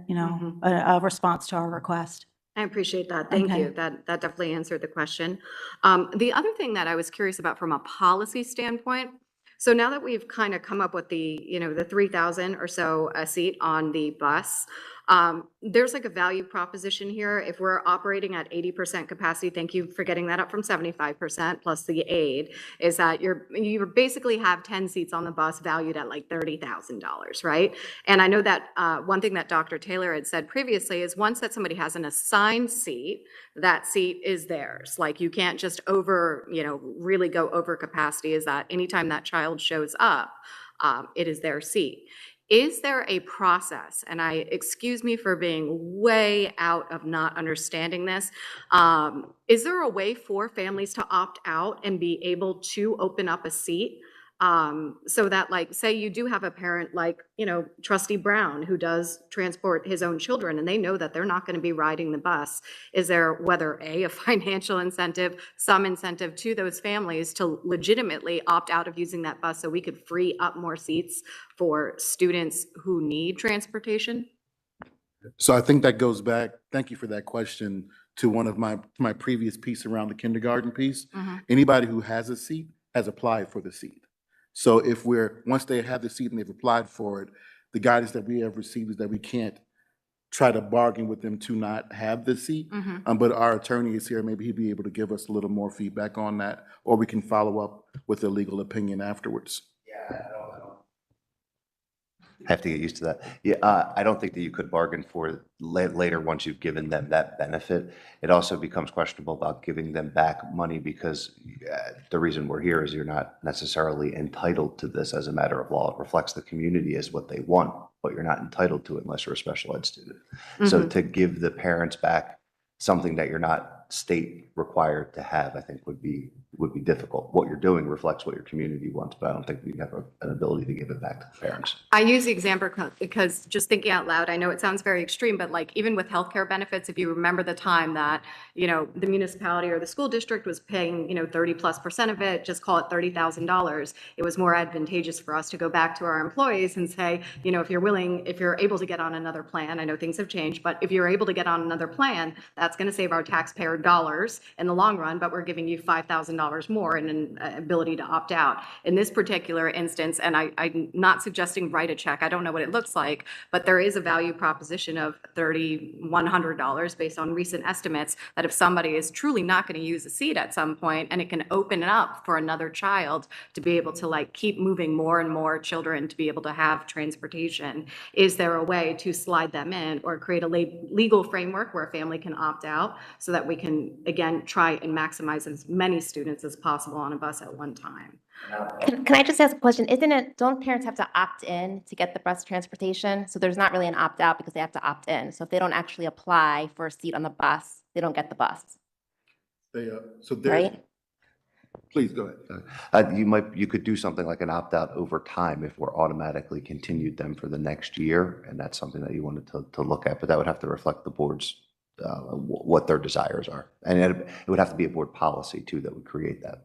a response to our request. I appreciate that. Thank Okay. you. That definitely answered the question. The other thing that I was curious about from a policy standpoint, so now that we've kind of come up with the 3,000 or so a seat on the bus, there's like a value proposition here. If we're operating at 80% capacity, thank you for getting that up from 75% plus the aid, is that you basically have 10 seats on the bus valued at like $30,000, right? And I know that one thing that Dr. Taylor had said previously is once that somebody has an assigned seat, that seat is theirs. Like you can't just really go over capacity, is that anytime that child shows up, it is their seat. Is there a process, and excuse me for being way out of not understanding this, is there a way for families to opt out and be able to open up a seat? So that, like, say you do have a parent like, Trustee Brown, who does transport his own children, and they know that they're not going to be riding the bus. Is there, whether a financial incentive, some incentive to those families to legitimately opt out of using that bus so we could free up more seats for students who need transportation? So I think that goes back, thank you for that question, to one of my previous piece around the kindergarten piece. Anybody who has a seat has applied for the seat. So once they have the seat and they've applied for it, the guidance that we have received is that we can't try to bargain with them to not have the seat. But our attorney is here, maybe he'd be able to give us a little more feedback on that, or we can follow up with a legal opinion afterwards. Have to get used to that. Yeah, I don't think that you could bargain for later once you've given them that benefit. It also becomes questionable about giving them back money because the reason we're here is you're not necessarily entitled to this as a matter of law. It reflects the community as what they want, but you're not entitled to it unless you're a special ed student. So to give the parents back something that you're not state required to have, I think would be difficult. What you're doing reflects what your community wants, but I don't think we have an ability to give it back to the parents. I use the example because just thinking out loud, I know it sounds very extreme, but like even with healthcare benefits, if you remember the time that, the municipality or the school district was paying, 30+% of it, just call it $30,000. It was more advantageous for us to go back to our employees and say, if you're able to get on another plan, I know things have changed, but if you're able to get on another plan, that's going to save our taxpayer dollars in the long run, but we're giving you $5,000 more in an ability to opt out. In this particular instance, and I'm not suggesting write a check, I don't know what it looks like, but there is a value proposition of $3,100 based on recent estimates that if somebody is truly not going to use a seat at some point, and it can open it up for another child to be able to like keep moving more and more children to be able to have transportation, is there a way to slide them in or create a legal framework where a family can opt out so that we can, again, try and maximize as many students as possible on a bus at one time? Can I just ask a question? Don't parents have to opt in to get the bus transportation? So there's not really an opt out because they have to opt in. So if they don't actually apply for a seat on the bus, they don't get the bus, right? Please go ahead. You could do something like an opt-out over time if we're automatically continued them for the next year, and that's something that you wanted to look at, but that would have to reflect the board's what their desires are. And it would have to be a board policy too that would create that.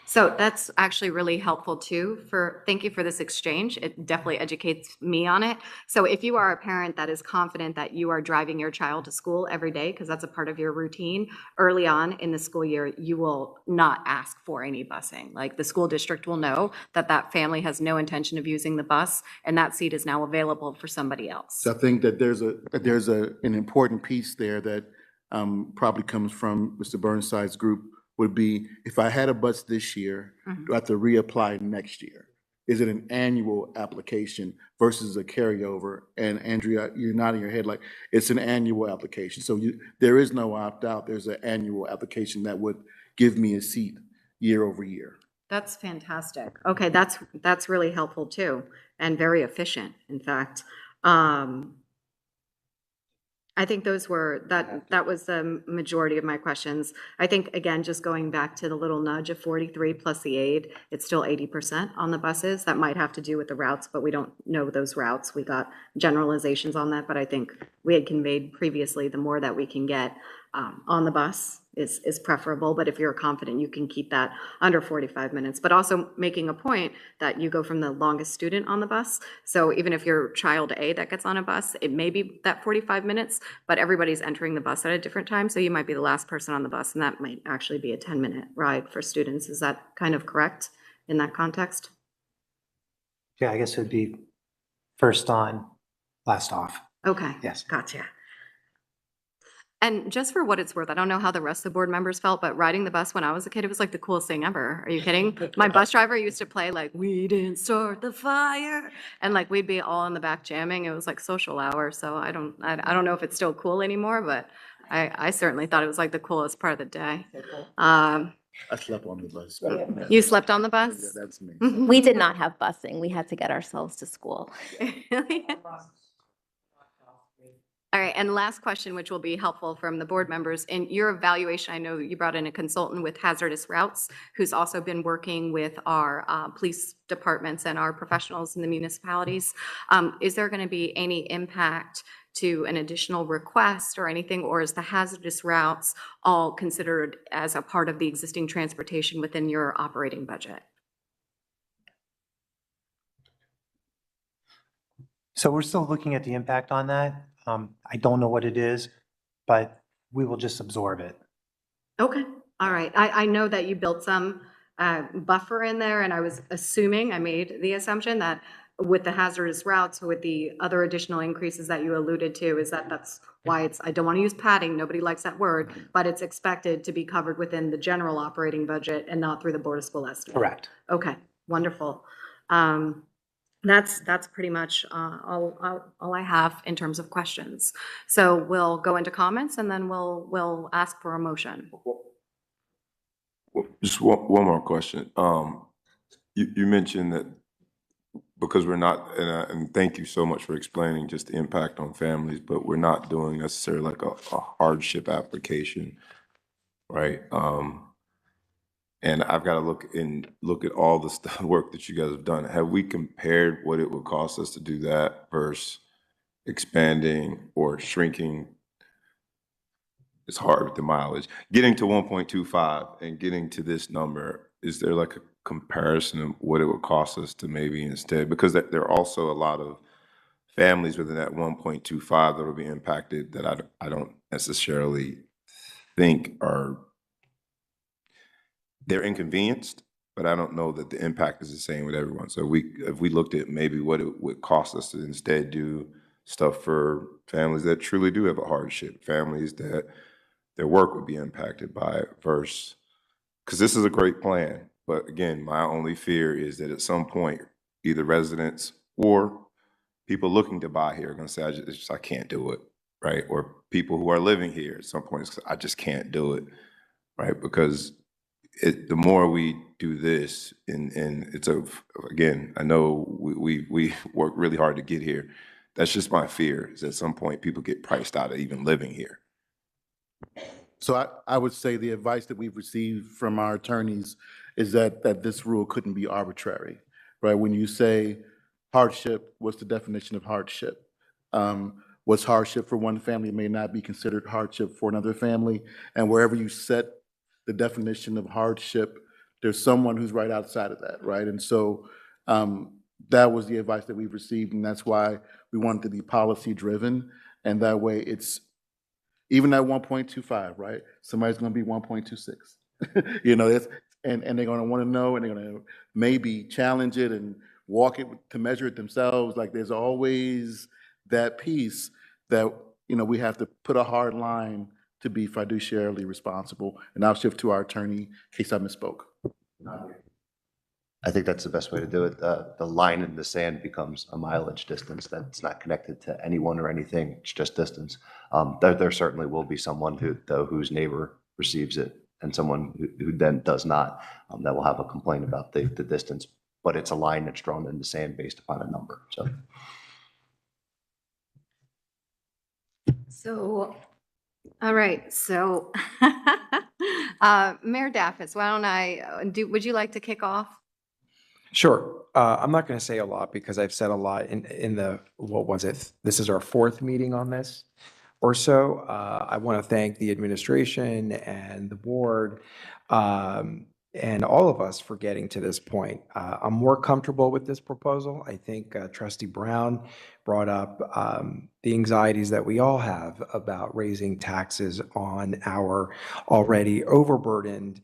So that's actually really helpful too. Thank you for this exchange. It definitely educates me on it. So if you are a parent that is confident that you are driving your child to school every day, because that's a part of your routine, early on in the school year, you will not ask for any busing. Like the school district will know that that family has no intention of using the bus and that seat is now available for somebody else. So I think that there's an important piece there that probably comes from Mr. Burnside's group, would be if I had a bus this year, do I have to reapply next year? Is it an annual application versus a carryover? And Andrea, you're nodding your head like it's an annual application. So there is no opt-out. There's an annual application that would give me a seat year over year. That's fantastic. Okay, that's really helpful too, and very efficient, in fact. I think that was the majority of my questions. I think, again, just going back to the little nudge of 43 plus the aid, it's still 80% on the buses. That might have to do with the routes, but we don't know those routes. We got generalizations on that, but I think we had conveyed previously, the more that we can get on the bus is preferable. But if you're confident, you can keep that under 45 minutes. But also making a point that you go from the longest student on the bus. So even if you're child A that gets on a bus, it may be that 45 minutes, but everybody's entering the bus at a different time. So you might be the last person on the bus, and that might actually be a 10-minute ride for students. Is that kind of correct in that context? Yeah, I guess it'd be first on, last off. Okay. Yes. Gotcha. And just for what it's worth, I don't know how the rest of the board members felt, but riding the bus when I was a kid, it was like the coolest thing ever. Are you kidding? My bus driver used to play like, "We didn't start the fire," and like we'd be all in the back jamming. It was like social hour. So I don't know if it's still cool anymore, but I certainly thought it was like the coolest part of the day. I slept on the bus. but- You slept on the Yeah, bus? that's me. We did not have busing. We had to get ourselves to school. All right, and last question, which will be helpful from the board members. In your evaluation, I know you brought in a consultant with hazardous routes who's also been working with our police departments and our professionals in the municipalities. Is there going to be any impact to an additional request or anything, or is the hazardous routes all considered as a part of the existing transportation within your operating budget? So we're still looking at the impact on that. I don't know what it is, but we will just absorb it. Okay, all right. I know that you built some buffer in there, and I was assuming, I made the assumption that with the hazardous routes, with the other additional increases that you alluded to, is that's why it's, I don't want to use padding, nobody likes that word, but it's expected to be covered within the general operating budget and not through the Board of School estimate. Correct. Okay, wonderful. That's pretty much all I have in terms of questions. So we'll go into comments and then we'll ask for a motion. Well, just one more question. You mentioned that because we're not, and thank you so much for explaining just the impact on families, but we're not doing necessarily like a hardship application, right? And I've got to look at all the work that you guys have done. Have we compared what it would cost us to do that versus expanding or shrinking? It's hard with the mileage. Getting to 1.25 and getting to this number, is there like a comparison of what it would cost us to maybe instead? Because there are also a lot of families within that 1.25 that will be impacted that I don't necessarily think they're inconvenienced, but I don't know that the impact is the same with everyone. So if we looked at maybe what it would cost us to instead do stuff for families that truly do have a hardship, families that their work would be impacted by it versus, because this is a great plan. But again, my only fear is that at some point, either residents or people looking to buy here are going to say, I can't do it, right? Or people who are living here at some point, I just can't do it, right? Because the more we do this, and it's again, I know we work really hard to get here. That's just my fear, is at some point people get priced out of even living here. So I would say the advice that we've received from our attorneys is that this rule couldn't be arbitrary, right? When you say hardship, what's the definition of hardship? What's hardship for one family may not be considered hardship for another family. And wherever you set the definition of hardship, there's someone who's right outside of that, right? And so that was the advice that we've received, and that's why we wanted to be policy driven. And that way it's, even at 1.25, right? Somebody's gonna be 1.26. You know, and they're gonna wanna know, and they're gonna maybe challenge it and walk it to measure it themselves. Like there's always that piece that, you know, we have to put a hard line to be fiduciarily responsible. And I'll shift to our attorney in case I misspoke. I think that's the best way to do it. The line in the sand becomes a mileage distance that's not connected to anyone or anything. It's just distance. There certainly will be someone whose neighbor receives it and someone who then does not, that will have a complaint about the distance. But it's a line that's drawn in the sand based upon a number. So So, all right, so Mayor Daffis, why don't would you like to kick off? Sure. I'm not going to say a lot because I've said a lot in what was it? This is our fourth meeting on this or so. I want to thank the administration and the board and all of us for getting to this point. I'm more comfortable with this proposal. I think Trustee Brown brought up the anxieties that we all have about raising taxes on our already overburdened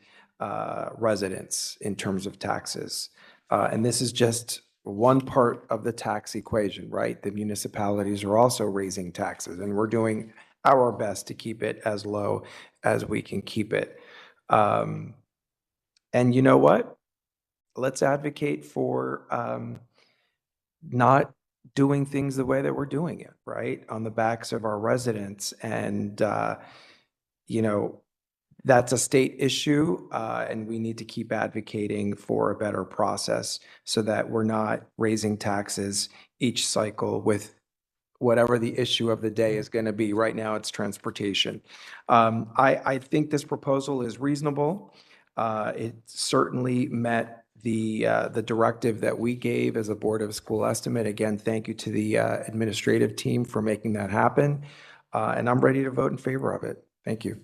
residents in terms of taxes. And this is just one part of the tax equation, right? The municipalities are also raising taxes, and we're doing our best to keep it as low as we can keep it. And you know what? Let's advocate for not doing things the way that we're doing it, right? On the backs of our residents. And, you know, that's a state issue, and we need to keep advocating for a better process so that we're not raising taxes each cycle with whatever the issue of the day is going to be. Right now, it's transportation. I think this proposal is reasonable. It certainly met the directive that we gave as a Board of School Estimate. Again, thank you to the administrative team for making that happen. And I'm ready to vote in favor of it. Thank you.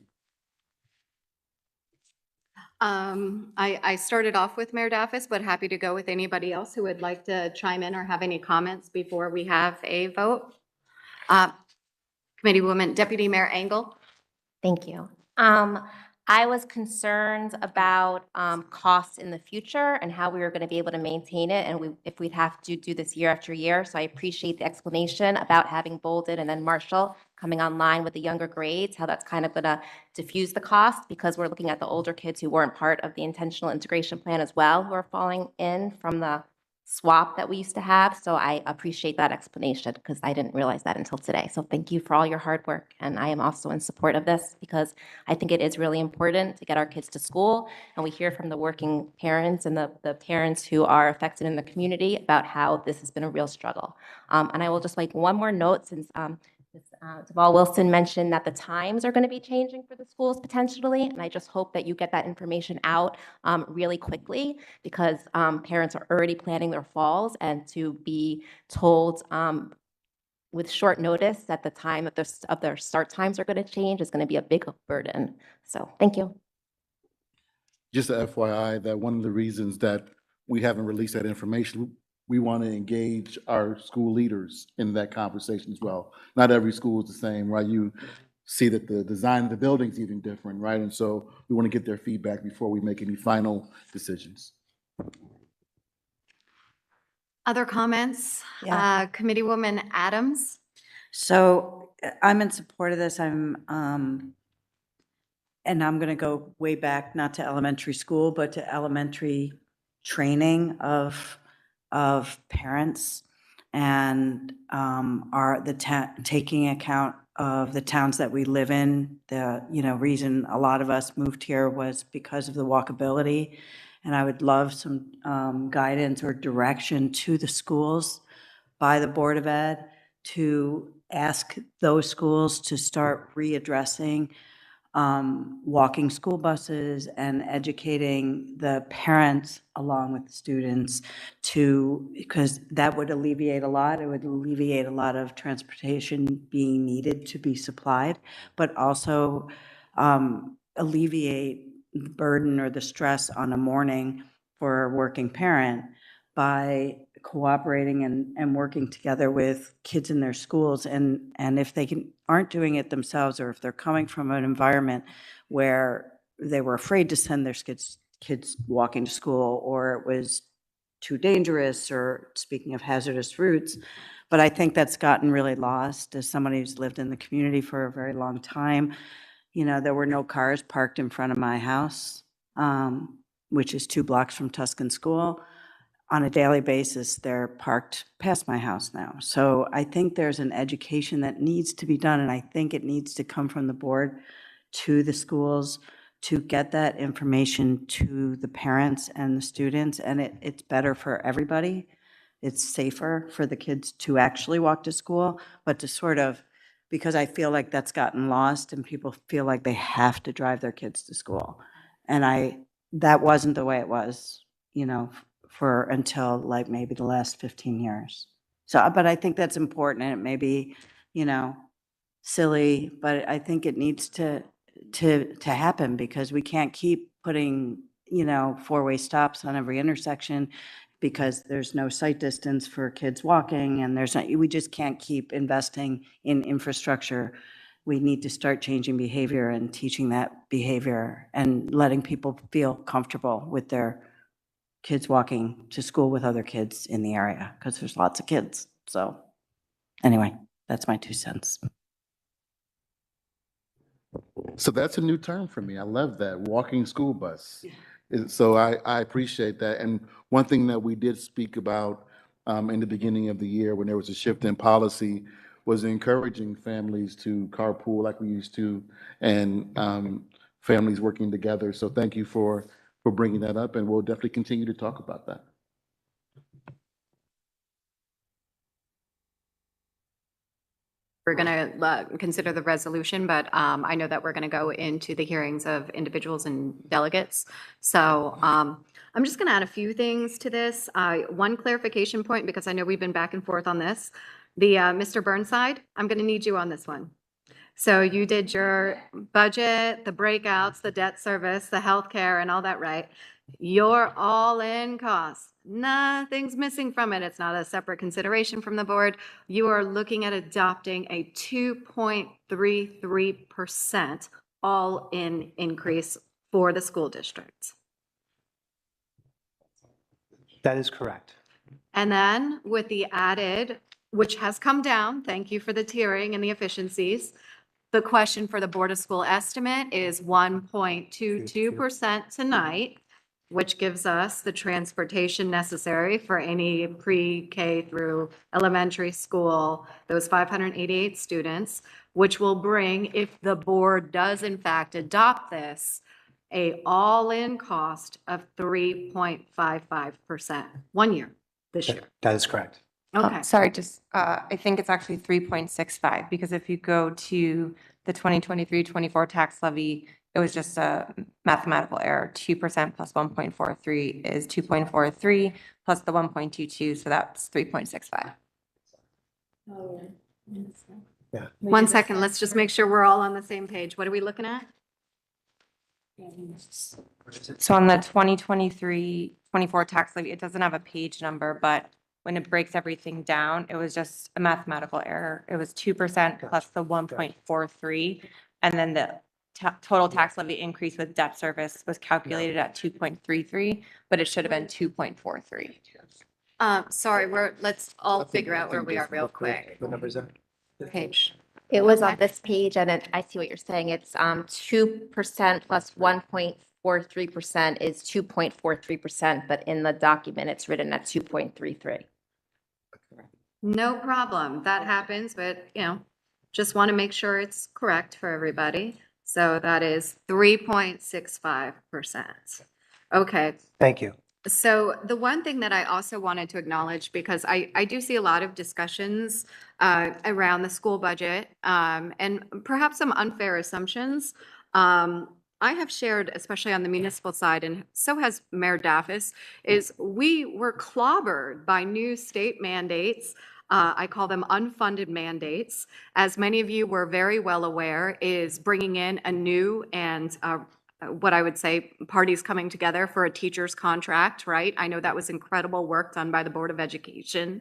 I started off with Mayor Daffis, but happy to go with anybody else who would like to chime in or have any comments before we have a vote. Committeewoman Deputy Mayor Engel. Thank you. I was concerned about costs in the future and how we were going to be able to maintain it, and if we'd have to do this year after year. So I appreciate the explanation about having Bolden and then Marshall coming online with the younger grades, how that's kind of going to diffuse the cost, because we're looking at the older kids who weren't part of the intentional integration plan as well, who are falling in from the swap that we used to have. So I appreciate that explanation because I didn't realize that until today. So thank you for all your hard work. And I am also in support of this because I think it is really important to get our kids to school. And we hear from the working parents and the parents who are affected in the community about how this has been a real struggle. And I will just like one more note, since Deval Wilson mentioned that the times are going to be changing for the schools potentially, and I just hope that you get that information out really quickly, because parents are already planning their falls, and to be told with short notice that the time of their start times are going to change is going to be a big burden. So thank you. Just a FYI, that one of the reasons that we haven't released that information, we want to engage our school leaders in that conversation as well. Not every school is the same, right? You see that the design of the building is even different, right? And so we want to get their feedback before we make any final decisions. Other comments? Yeah. Committeewoman Adams. So I'm in support of this. And I'm going to go way back, not to elementary school, but to elementary training of parents and taking account of the towns that we live in. The reason a lot of us moved here was because of the walkability, and I would love some guidance or direction to the schools by the Board of Ed to ask those schools to start readdressing walking school buses and educating the parents along with the students because that would alleviate a lot. It would alleviate a lot of transportation being needed to be supplied, but also alleviate the burden or the stress on a morning for a working parent by cooperating and working together with kids in their schools. And if they aren't doing it themselves, or if they're coming from an environment where they were afraid to send their kids walking to school, or it was too dangerous, or speaking of hazardous routes. But I think that's gotten really lost as somebody who's lived in the community for a very long time. There were no cars parked in front of my house, which is 2 blocks from Tuscan School. On a daily basis, they're parked past my house now. So I think there's an education that needs to be done, and I think it needs to come from the board to the schools to get that information to the parents and the students, and it's better for everybody. It's safer for the kids to actually walk to school, but to sort of because I feel like that's gotten lost and people feel like they have to drive their kids to school. And that wasn't the way it was, for until like maybe the last 15 years. So, but I think that's important, and it may be, silly, but I think it needs to happen, because we can't keep putting, four-way stops on every intersection because there's no sight distance for kids walking, and we just can't keep investing in infrastructure. We need to start changing behavior and teaching that behavior and letting people feel comfortable with their kids walking to school with other kids in the area, because there's lots of kids. So anyway, that's my 2 cents. So that's a new term for me. I love that, walking school bus. So I appreciate that. And one thing that we did speak about in the beginning of the year when there was a shift in policy was encouraging families to carpool like we used to, and families working together. So thank you for bringing that up, and we'll definitely continue to talk about that. We're going to consider the resolution, but I know that we're going to go into the hearings of individuals and delegates. So I'm just going to add a few things to this. One clarification point, because I know we've been back and forth on this. Mr. Burnside, I'm going to need you on this one. So you did your budget, the breakouts, the debt service, the healthcare, and all that, right? Your all-in cost, nothing's missing from it. It's not a separate consideration from the board. You are looking at adopting a 2.33% all-in increase for the school district. That is correct. And then with the added, which has come down, thank you for the tiering and the efficiencies. The question for the Board of School estimate is 1.22% tonight, which gives us the transportation necessary for any pre-K through elementary school, those 588 students, which will bring, if the board does in fact adopt this, a all-in cost of 3.55%, 1 year, this year. That is correct. Okay. Sorry, just, I think it's actually 3.65, because if you go to the 2023-24 tax levy, it was just a mathematical error. 2% plus 1.43 is 2.43 plus the 1.22, so that's 3.65. Yeah. 1 second, let's just make sure we're all on the same page. What are we looking at? So on the 2023-24 tax levy, it doesn't have a page number, but when it breaks everything down, it was just a mathematical error. It was 2% plus the 1.43, and then the total tax levy increase with debt service was calculated at 2.33, but it should have been 2.43. Sorry, let's all figure out where we are real quick. What number is that? Page. It was on this page, and I see what you're saying. It's 2% plus 1.43% is 2.43%, but in the document, it's written at 2.33. No problem. That happens, but just want to make sure it's correct for everybody. So that is 3.65%. Okay. Thank you. So the one thing that I also wanted to acknowledge, because I do see a lot of discussions around the school budget and perhaps some unfair assumptions. I have shared, especially on the municipal side, and so has Mayor Daffis, is we were clobbered by new state mandates. I call them unfunded mandates. As many of you were very well aware, is bringing in a new and what I would say parties coming together for a teacher's contract, right? I know that was incredible work done by the Board of Education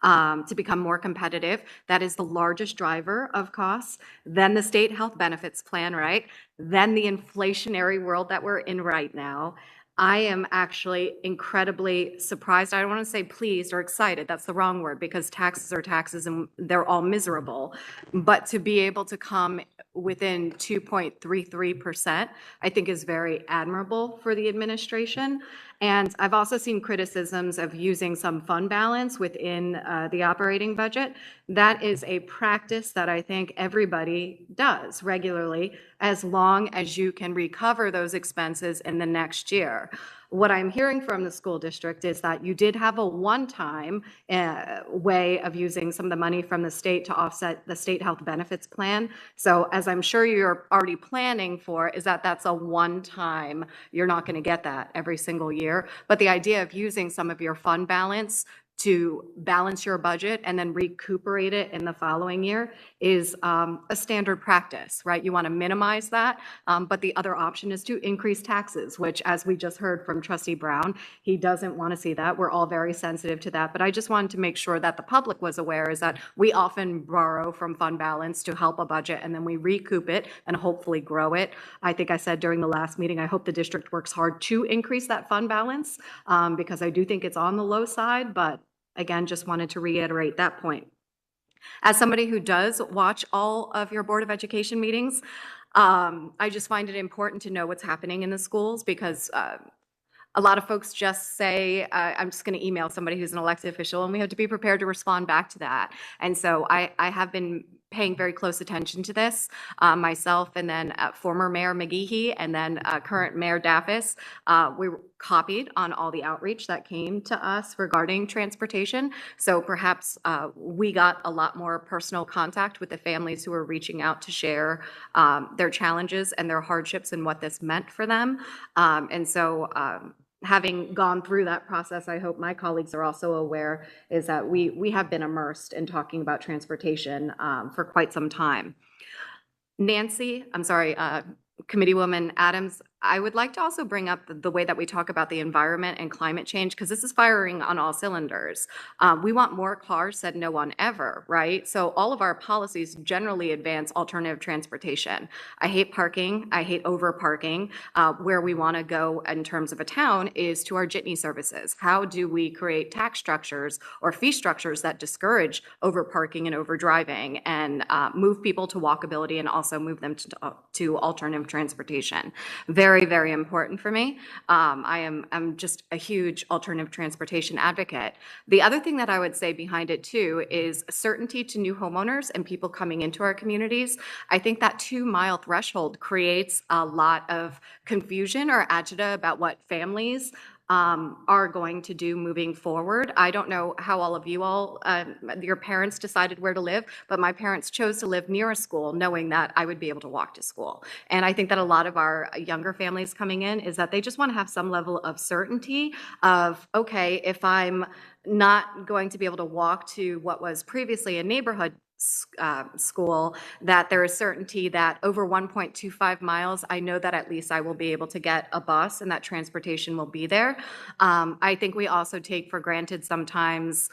to become more competitive. That is the largest driver of costs. Then the state health benefits plan, right? Then the inflationary world that we're in right now. I am actually incredibly surprised. I don't want to say pleased or excited. That's the wrong word, because taxes are taxes and they're all miserable. But to be able to come within 2.33%, I think is very admirable for the administration. And I've also seen criticisms of using some fund balance within the operating budget. That is a practice that I think everybody does regularly, as long as you can recover those expenses in the next year. What I'm hearing from the school district is that you did have a one-time way of using some of the money from the state to offset the state health benefits plan. So as I'm sure you're already planning for, is that that's a one-time, you're not going to get that every single year. But the idea of using some of your fund balance to balance your budget and then recuperate it in the following year is a standard practice, right? You want to minimize that, but the other option is to increase taxes, which, as we just heard from Trustee Brown, he doesn't want to see that. We're all very sensitive to that, but I just wanted to make sure that the public was aware is that we often borrow from fund balance to help a budget, and then we recoup it and hopefully grow it. I think I said during the last meeting, I hope the district works hard to increase that fund balance, because I do think it's on the low side, but again, just wanted to reiterate that point. As somebody who does watch all of your Board of Education meetings, I just find it important to know what's happening in the schools, because a lot of folks just say, I'm just going to email somebody who's an elected official, and we have to be prepared to respond back to that. And so I have been paying very close attention to this, myself, and then former Mayor McGehee, and then current Mayor Daffis. We were copied on all the outreach that came to us regarding transportation. So perhaps we got a lot more personal contact with the families who were reaching out to share their challenges and their hardships and what this meant for them. And so having gone through that process, I hope my colleagues are also aware, is that we have been immersed in talking about transportation for quite some time. Committeewoman Adams, I would like to also bring up the way that we talk about the environment and climate change, because this is firing on all cylinders. We want more cars, said no one ever, right? So all of our policies generally advance alternative transportation. I hate parking. I hate over parking. Where we want to go in terms of a town is to our jitney services. How do we create tax structures or fee structures that discourage over parking and over driving, and move people to walkability and also move them to alternative transportation? Very, very important for me. I'm just a huge alternative transportation advocate. The other thing that I would say behind it too is certainty to new homeowners and people coming into our communities. I think that 2-mile threshold creates a lot of confusion or agita about what families are going to do moving forward. I don't know how all of you your parents decided where to live, but my parents chose to live near a school knowing that I would be able to walk to school. And I think that a lot of our younger families coming in is that they just want to have some level of certainty of, okay, if I'm not going to be able to walk to what was previously a neighborhood school, that there is certainty that over 1.25 miles, I know that at least I will be able to get a bus and that transportation will be there. I think we also take for granted sometimes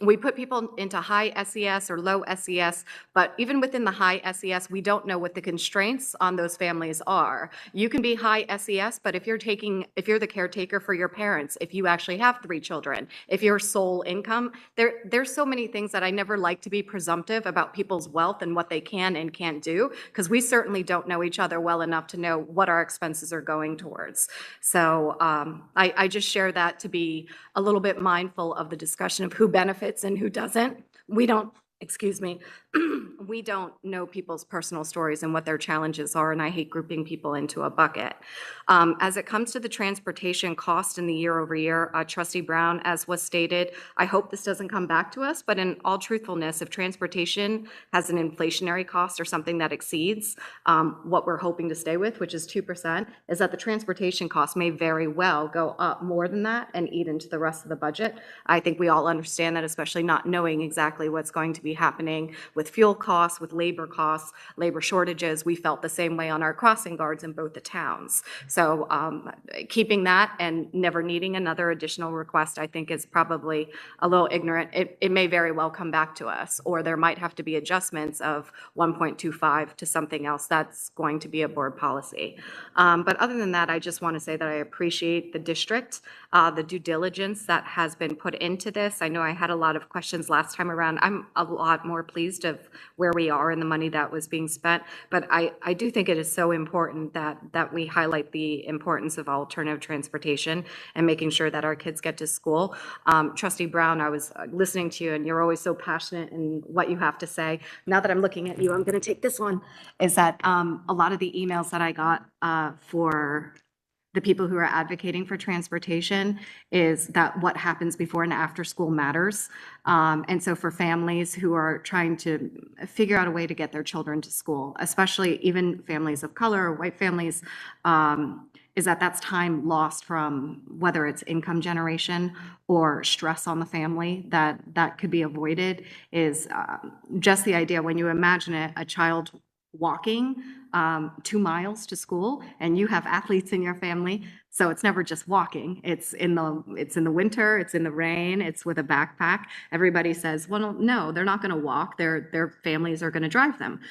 we put people into high SES or low SES, but even within the high SES, we don't know what the constraints on those families are. You can be high SES, but if you're the caretaker for your parents, if you actually have 3 children, if you're sole income, there's so many things that I never like to be presumptive about people's wealth and what they can and can't do, because we certainly don't know each other well enough to know what our expenses are going towards. So I just share that to be a little bit mindful of the discussion of who benefits and who doesn't. We don't know people's personal stories and what their challenges are, and I hate grouping people into a bucket. As it comes to the transportation cost in the year over year, Trustee Brown, as was stated, I hope this doesn't come back to us, but in all truthfulness, if transportation has an inflationary cost or something that exceeds what we're hoping to stay with, which is 2%, is that the transportation cost may very well go up more than that and eat into the rest of the budget. I think we all understand that, especially not knowing exactly what's going to be happening with fuel costs, with labor costs, labor shortages. We felt the same way on our crossing guards in both the towns. So keeping that and never needing another additional request, I think, is probably a little ignorant. It may very well come back to us, or there might have to be adjustments of 1.25 to something else. That's going to be a board policy. But other than that, I just want to say that I appreciate the district, the due diligence that has been put into this. I know I had a lot of questions last time around. I'm a lot more pleased of where we are and the money that was being spent. But I do think it is so important that we highlight the importance of alternative transportation and making sure that our kids get to school. Trustee Brown, I was listening to you, and you're always so passionate in what you have to say. Now that I'm looking at you, I'm going to take this one, is that a lot of the emails that I got for the people who are advocating for transportation is that what happens before and after school matters. And so for families who are trying to figure out a way to get their children to school, especially even families of color or white families, is that that's time lost from whether it's income generation or stress on the family that could be avoided, is just the idea when you imagine it, a child walking 2 miles to school, and you have athletes in your family, so it's never just walking. It's in the winter, it's in the rain, it's with a backpack. Everybody says, well, no, they're not going to walk. Their families are going to drive them.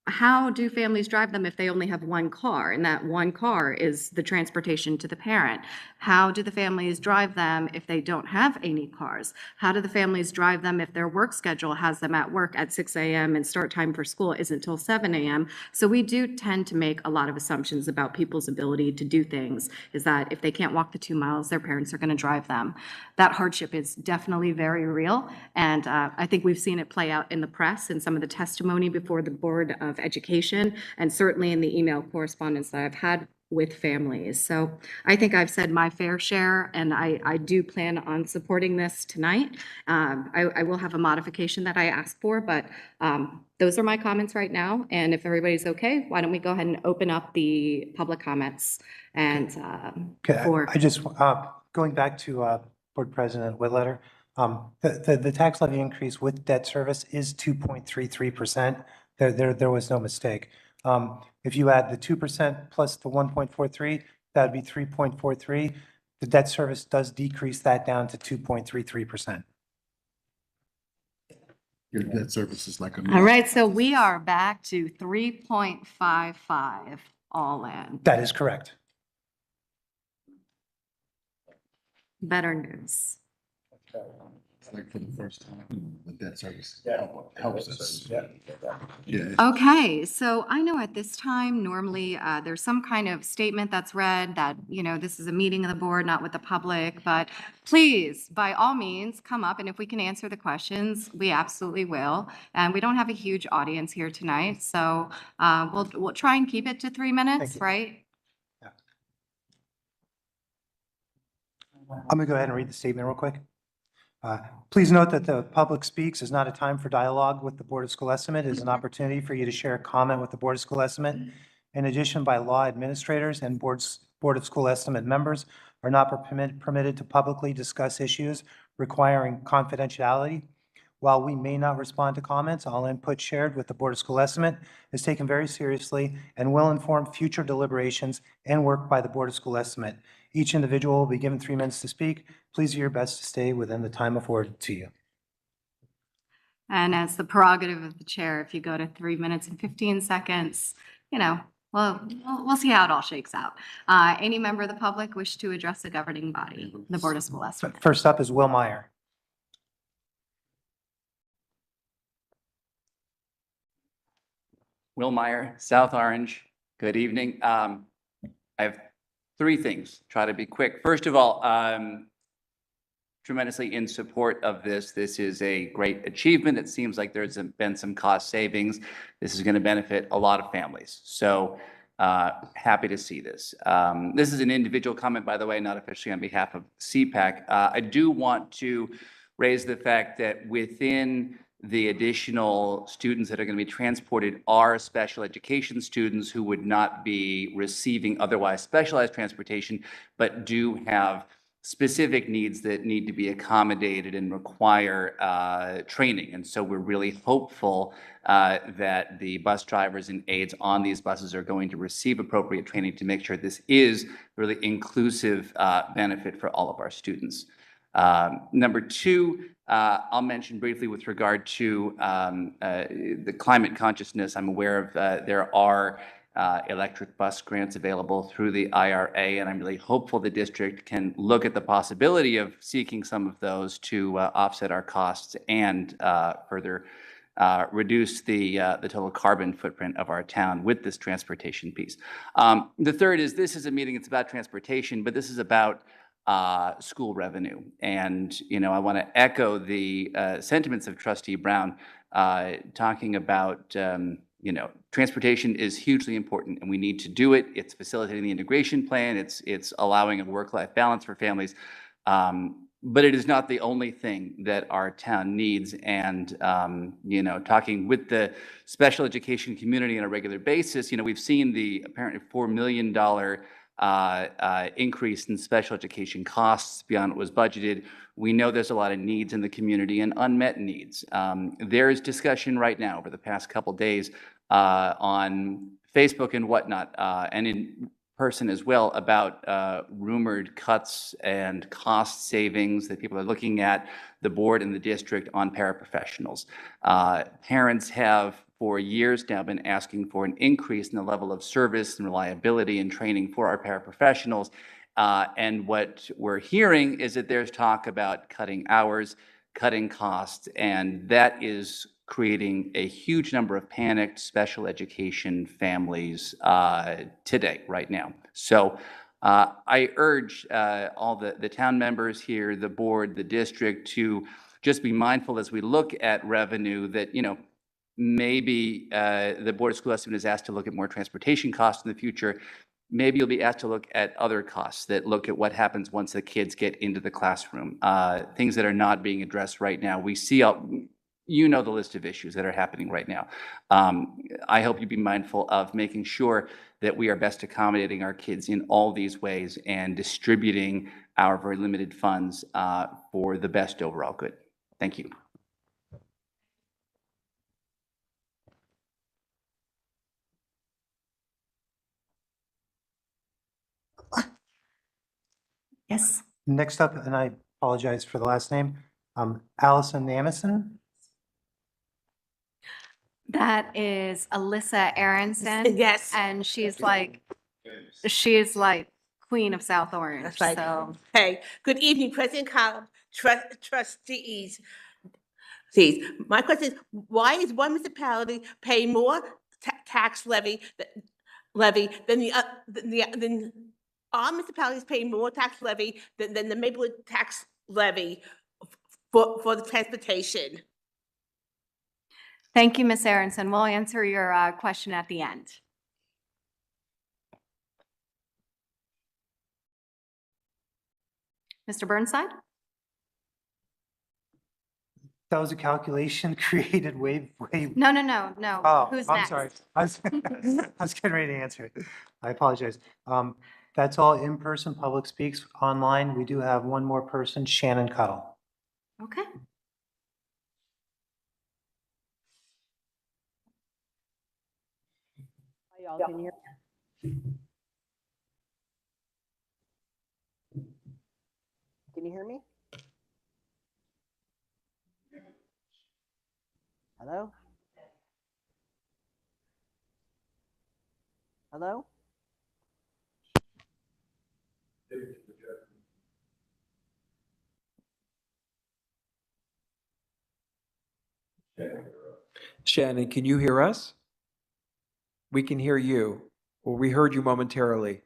How do families drive them if they only have one car, and that one car is the transportation to the parent? How do the families drive them if they don't have any cars? How do the families drive them if their work schedule has them at work at 6 a.m. and start time for school isn't till 7 a.m.? So we do tend to make a lot of assumptions about people's ability to do things, is that if they can't walk the 2 miles, their parents are going to drive them. That hardship is definitely very real, and I think we've seen it play out in the press and some of the testimony before the Board of Education, and certainly in the email correspondence that I've had with families. So I think I've said my fair share, and I do plan on supporting this tonight. I will have a modification that I asked for, but those are my comments right now. And if everybody's okay, why don't we go ahead and open up the public comments and Okay, for. I just, going back to Board President Whitletter, the tax levy increase with debt service is 2.33%. There was no mistake. If you add the 2% plus the 1.43, that'd be 3.43. The debt service does decrease that down to 2.33%. Your debt service is like a. All right, so we are back to 3.55 all in. That is correct. Better news. It's like for the first time, the debt service helps us. Yeah. Okay, so I know at this time, normally, there's some kind of statement that's read that, this is a meeting of the board, not with the public, but please, by all means, come up, and if we can answer the questions, we absolutely will. And we don't have a huge audience here tonight, so we'll try and keep it to 3 minutes, you. right? I'm going to go ahead and read the statement real quick. Please note that the public speaks is not a time for dialogue with the Board of School Estimate. It is an opportunity for you to share a comment with the Board of School Estimate. In addition, by law, administrators and Board of School Estimate members are not permitted to publicly discuss issues requiring confidentiality. While we may not respond to comments, all input shared with the Board of School Estimate is taken very seriously and will inform future deliberations and work by the Board of School Estimate. Each individual will be given 3 minutes to speak. Please do your best to stay within the time afforded to you. And as the prerogative of the chair, if you go to 3 minutes and 15 seconds, well, we'll see how it all shakes out. Any member of the public wish to address the governing body, the Board of School Estimate? First up is Will Meyer. Will Meyer, South Orange. Good evening. I have 3 things. Try to be quick. First of all, tremendously in support of this. This is a great achievement. It seems like there's been some cost savings. This is going to benefit a lot of families. So happy to see this. This is an individual comment, by the way, not officially on behalf of CPAC. I do want to raise the fact that within the additional students that are going to be transported are special education students who would not be receiving otherwise specialized transportation, but do have specific needs that need to be accommodated and require training. And so we're really hopeful that the bus drivers and aides on these buses are going to receive appropriate training to make sure this is really inclusive benefit for all of our students. Number 2, I'll mention briefly with regard to the climate consciousness. I'm aware of there are electric bus grants available through the IRA, and I'm really hopeful the district can look at the possibility of seeking some of those to offset our costs and further reduce the total carbon footprint of our town with this transportation piece. The third is this is a meeting, it's about transportation, but this is about school revenue. And, I want to echo the sentiments of Trustee Brown talking about transportation is hugely important and we need to do it. It's facilitating the integration plan. It's allowing a work-life balance for families. But it is not the only thing that our town needs. And, talking with the special education community on a regular basis, we've seen the apparently $4 million increase in special education costs beyond what was budgeted. We know there's a lot of needs in the community and unmet needs. There is discussion right now over the past couple days on Facebook and whatnot, and in person as well, about rumored cuts and cost savings that people are looking at, the board and the district, on paraprofessionals. Parents have for years now been asking for an increase in the level of service and reliability and training for our paraprofessionals. And what we're hearing is that there's talk about cutting hours, cutting costs, and that is creating a huge number of panicked special education families today, right now. So I urge all the town members here, the board, the district, to just be mindful as we look at revenue that, maybe the Board of School Estimate is asked to look at more transportation costs in the future. Maybe you'll be asked to look at other costs that look at what happens once the kids get into the classroom, things that are not being addressed right now. We see the list of issues that are happening right now. I hope you be mindful of making sure that we are best accommodating our kids in all these ways and distributing our very limited funds for the best overall good. Thank you. Yes. Next up, and I apologize for the last name, Allison Amison. That is Alyssa Aronson. Yes. And she's like queen of South Orange. That's right. So Hey, good evening, President Collins, trustees. My question is, why is one municipality paying more tax levy than our municipalities paying more tax levy than the Maplewood tax levy for the transportation? thank you, Ms. Aronson. We'll answer your question at the end. Mr. Burnside? That was a calculation created way. No. Oh, Who's I'm next? sorry. I was getting ready to answer it. I apologize. That's all in-person public speaks. Online, we do have one more person, Shannon Cuttle. Okay. Y'all can hear. Can you hear me? Hello? Hello? Shannon, can you hear us? We can hear you. Well, we heard you momentarily.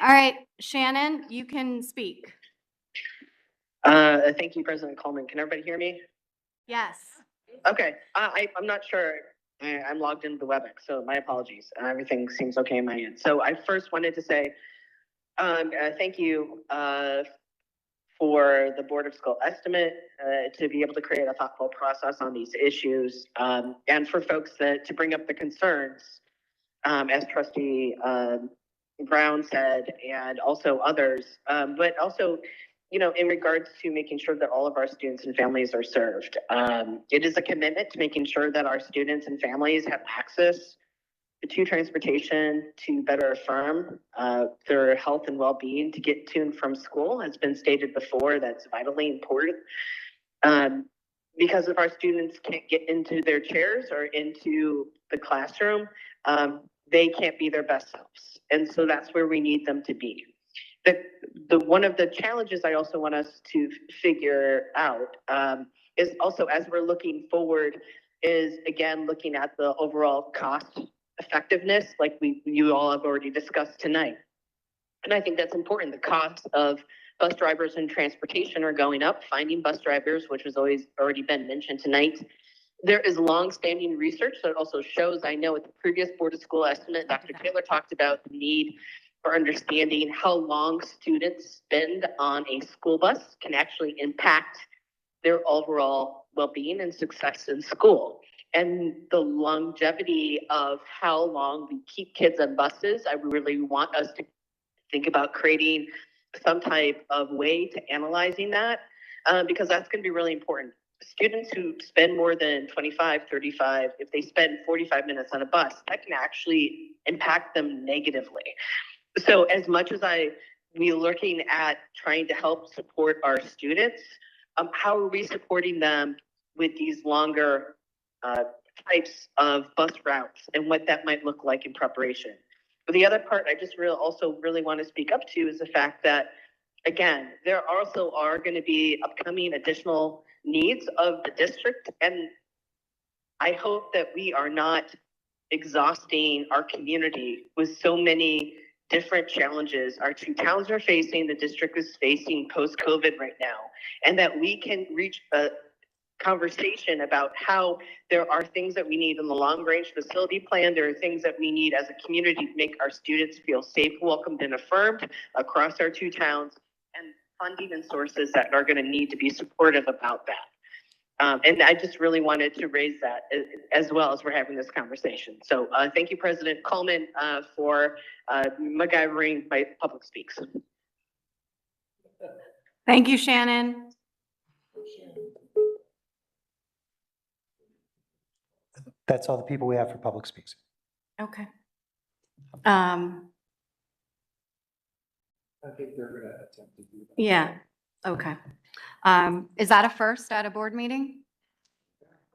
All right, Shannon, you can speak. Thank you, President Coleman. Can everybody hear me? Yes. Okay, I'm not sure. I'm logged into the WebEx, so my apologies. Everything seems okay on my end. So I first wanted to say thank you for the Board of School Estimate to be able to create a thoughtful process on these issues, and for folks to bring up the concerns, as Trustee Brown said, and also others, but also, in regards to making sure that all of our students and families are served. It is a commitment to making sure that our students and families have access to transportation to better affirm their health and well-being to get to and from school has been stated before. That's vitally important. Because if our students can't get into their chairs or into the classroom, they can't be their best selves. And so that's where we need them to be. One of the challenges I also want us to figure out is also, as we're looking forward, is again looking at the overall cost effectiveness, like you all have already discussed tonight. And I think that's important. The costs of bus drivers and transportation are going up. Finding bus drivers, which has already been mentioned tonight. There is long-standing research that also shows, I know at the previous Board of School estimate, Dr. Taylor talked about the need for understanding how long students spend on a school bus can actually impact their overall well-being and success in school. And the longevity of how long we keep kids on buses, I really want us to think about creating some type of way to analyzing that, because that's going to be really important. Students who spend more than 25, 35, if they spend 45 minutes on a bus, that can actually impact them negatively. So as much as we're looking at trying to help support our students, how are we supporting them with these longer types of bus routes and what that might look like in preparation? But the other part I just also really want to speak up to is the fact that, again, there also are going to be upcoming additional needs of the district. And I hope that we are not exhausting our community with so many different challenges our two towns are facing, the district is facing post-COVID right now, and that we can reach a conversation about how there are things that we need in the long-range facility plan. There are things that we need as a community to make our students feel safe, welcomed, and affirmed across our two towns, and funding and sources that are going to need to be supportive about that. And I just really wanted to raise that as well as we're having this conversation. So thank you, President Coleman, for MacGyvering my public speaks. Thank you, Shannon. That's all the people we have for public speaks. Okay. I think they're going to attempt to do that. Yeah, okay. Is that a first at a board meeting?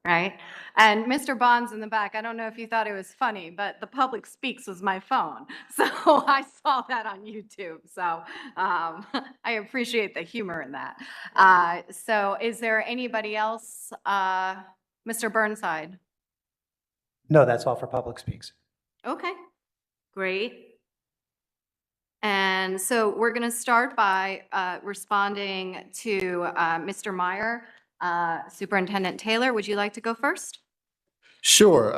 Right? And Mr. Bonds in the back, I don't know if you thought it was funny, but the public speaks was my phone. So I saw that on YouTube. So I appreciate the humor in that. So is there anybody else? Mr. Burnside? No, that's all for public speaks. Okay, great. And so we're going to start by responding to Mr. Meyer. Superintendent Taylor, would you like to go first? Sure.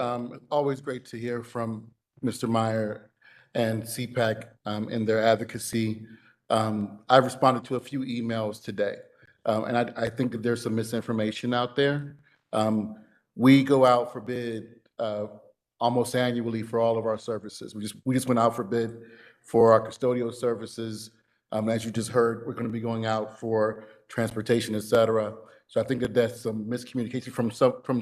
Always great to hear from Mr. Meyer and CPAC in their advocacy. I've responded to a few emails today, and I think that there's some misinformation out there. We go out for bid almost annually for all of our services. We just went out for bid for our custodial services. As you just heard, we're going to be going out for transportation, et cetera. So I think that that's some miscommunication from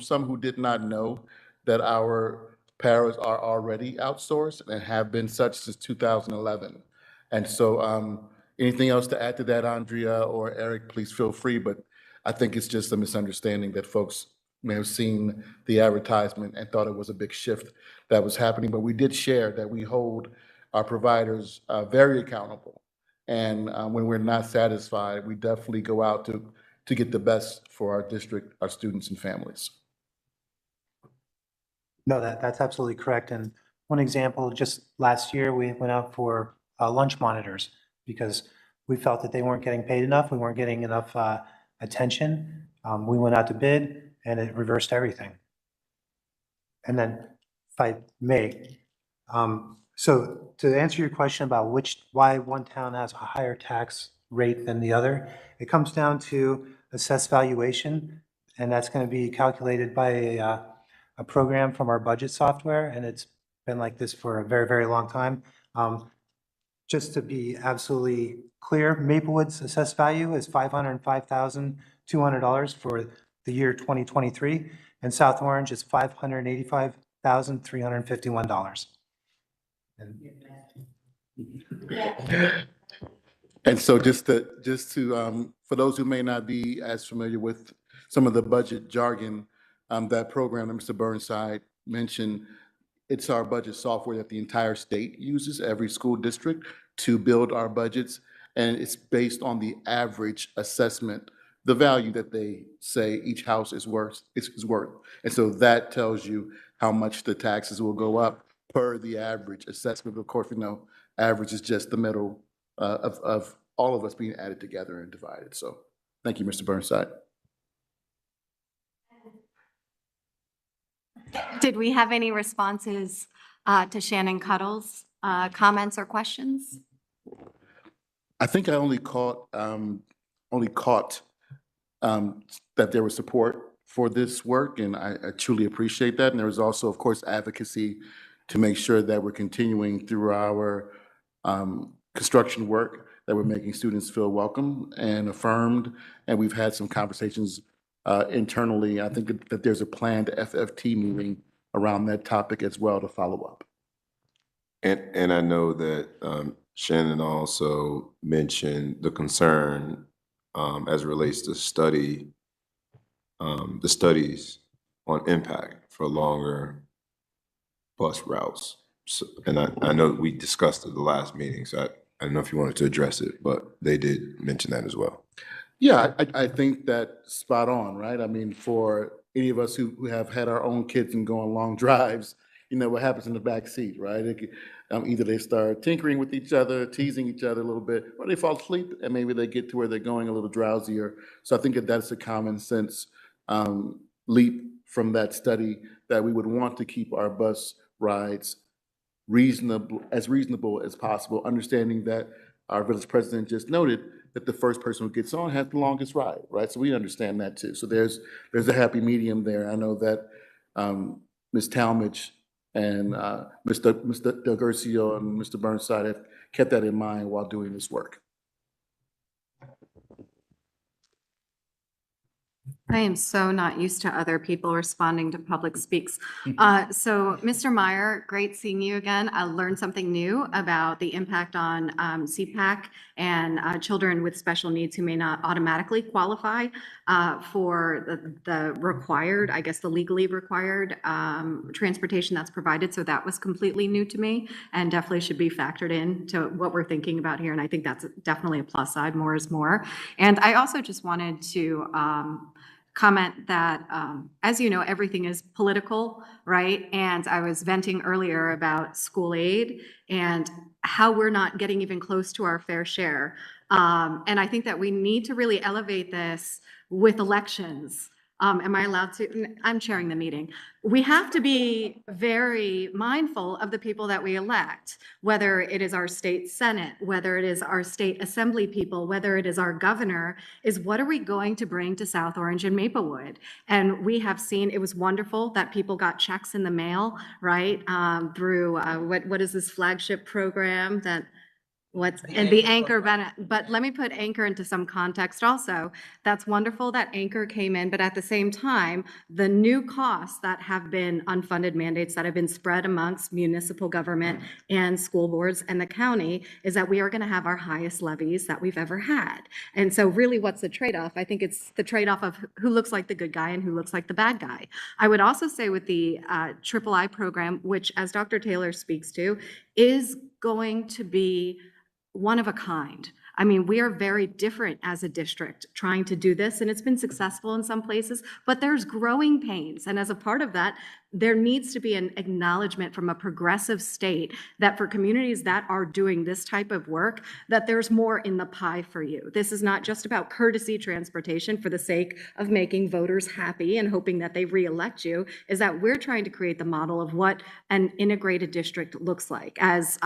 some who did not know that our paras are already outsourced and have been such since 2011. And so anything else to add to that, Andrea or Eric, please feel free. But I think it's just a misunderstanding that folks may have seen the advertisement and thought it was a big shift that was happening. But we did share that we hold our providers very accountable. And when we're not satisfied, we definitely go out to get the best for our district, our students and families. No, that's absolutely correct. And one example, just last year, we went out for lunch monitors because we felt that they weren't getting paid enough. We weren't getting enough attention. We went out to bid and it reversed everything. And then if I may, so to answer your question about why one town has a higher tax rate than the other, it comes down to assessed valuation, and that's going to be calculated by a program from our budget software, and it's been like this for a very, very long time. Just to be absolutely clear, Maplewood's assessed value is $505,200 for the year 2023, and South Orange is $585,351. And so just to, for those who may not be as familiar with some of the budget jargon, that program that Mr. Burnside mentioned, it's our budget software that the entire state uses, every school district, to build our budgets. And it's based on the average assessment, the value that they say each house is worth. And so that tells you how much the taxes will go up per the average assessment. Of course, we know average is just the middle of all of us being added together and divided. So thank you, Mr. Burnside. Did we have any responses to Shannon Cuddle's comments or questions? I think I only caught that there was support for this work, and I truly appreciate that. And there was also, of course, advocacy to make sure that we're continuing through our construction work, that we're making students feel welcome and affirmed. And we've had some conversations internally. I think that there's a planned FFT meeting around that topic as well to follow up. And I know that Shannon also mentioned the concern as it relates to the studies on impact for longer bus routes. So, and I know we discussed it the last meeting, so I don't know if you wanted to address it, but they did mention that as well. Yeah, I think that's spot on, right? I mean, for any of us who have had our own kids and go on long drives, you know what happens in the back seat, right? Either they start tinkering with each other, teasing each other a little bit, or they fall asleep and maybe they get to where they're going a little drowsier. So I think that that's a common sense leap from that study, that we would want to keep our bus rides reasonable as possible, understanding that our village president just noted that the first person who gets on has the longest ride, right? So we understand that too. So there's a happy medium there. I know that Ms. Talmadge and Mr. Del Garcio and Mr. Burnside have kept that in mind while doing this work. I am so not used to other people responding to public speaks. So Mr. Meyer, great seeing you again. I learned something new about the impact on CPAC and children with special needs who may not automatically qualify for the required, I guess the legally required transportation that's provided. So that was completely new to me and definitely should be factored in to what we're thinking about here. And I think that's definitely a plus side, more is more. And I also just wanted to comment that, as you know, everything is political, right? And I was venting earlier about school aid and how we're not getting even close to our fair share. And I think that we need to really elevate this with elections. Am I allowed to? I'm chairing the meeting. We have to be very mindful of the people that we elect, whether it is our state senate, whether it is our state assembly people, whether it is our governor, is what are we going to bring to South Orange and Maplewood? And we have seen, it was wonderful that people got checks in the mail, right? Through, what is this flagship program that, and the Anchor, but let me put Anchor into some context also. That's wonderful that Anchor came in, but at the same time, the new costs that have been unfunded mandates that have been spread amongst municipal government and school boards and the county is that we are going to have our highest levies that we've ever had. And so really what's the trade-off? I think it's the trade-off of who looks like the good guy and who looks like the bad guy. I would also say with the III program, which as Dr. Taylor speaks to, is going to be one of a kind. I mean, we are very different as a district trying to do this, and it's been successful in some places, but there's growing pains. And as a part of that, there needs to be an acknowledgement from a progressive state that for communities that are doing this type of work, that there's more in the pie for you. This is not just about courtesy transportation for the sake of making voters happy and hoping that they re-elect you, is that we're trying to create the model of what an integrated district looks like. As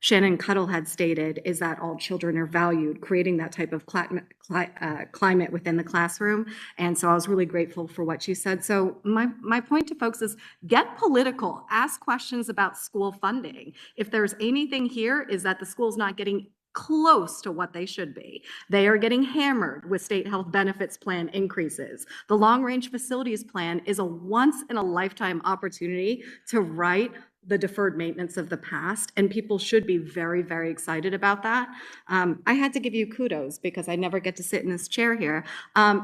Shannon Cuddle had stated, is that all children are valued, creating that type of climate within the classroom. And so I was really grateful for what you said. So my point to folks is get political, ask questions about school funding. If there's anything here is that the school's not getting close to what they should be. They are getting hammered with state health benefits plan increases. The long range facilities plan is a once in a lifetime opportunity to right the deferred maintenance of the past, and people should be very, very excited about that. I had to give you kudos because I never get to sit in this chair here.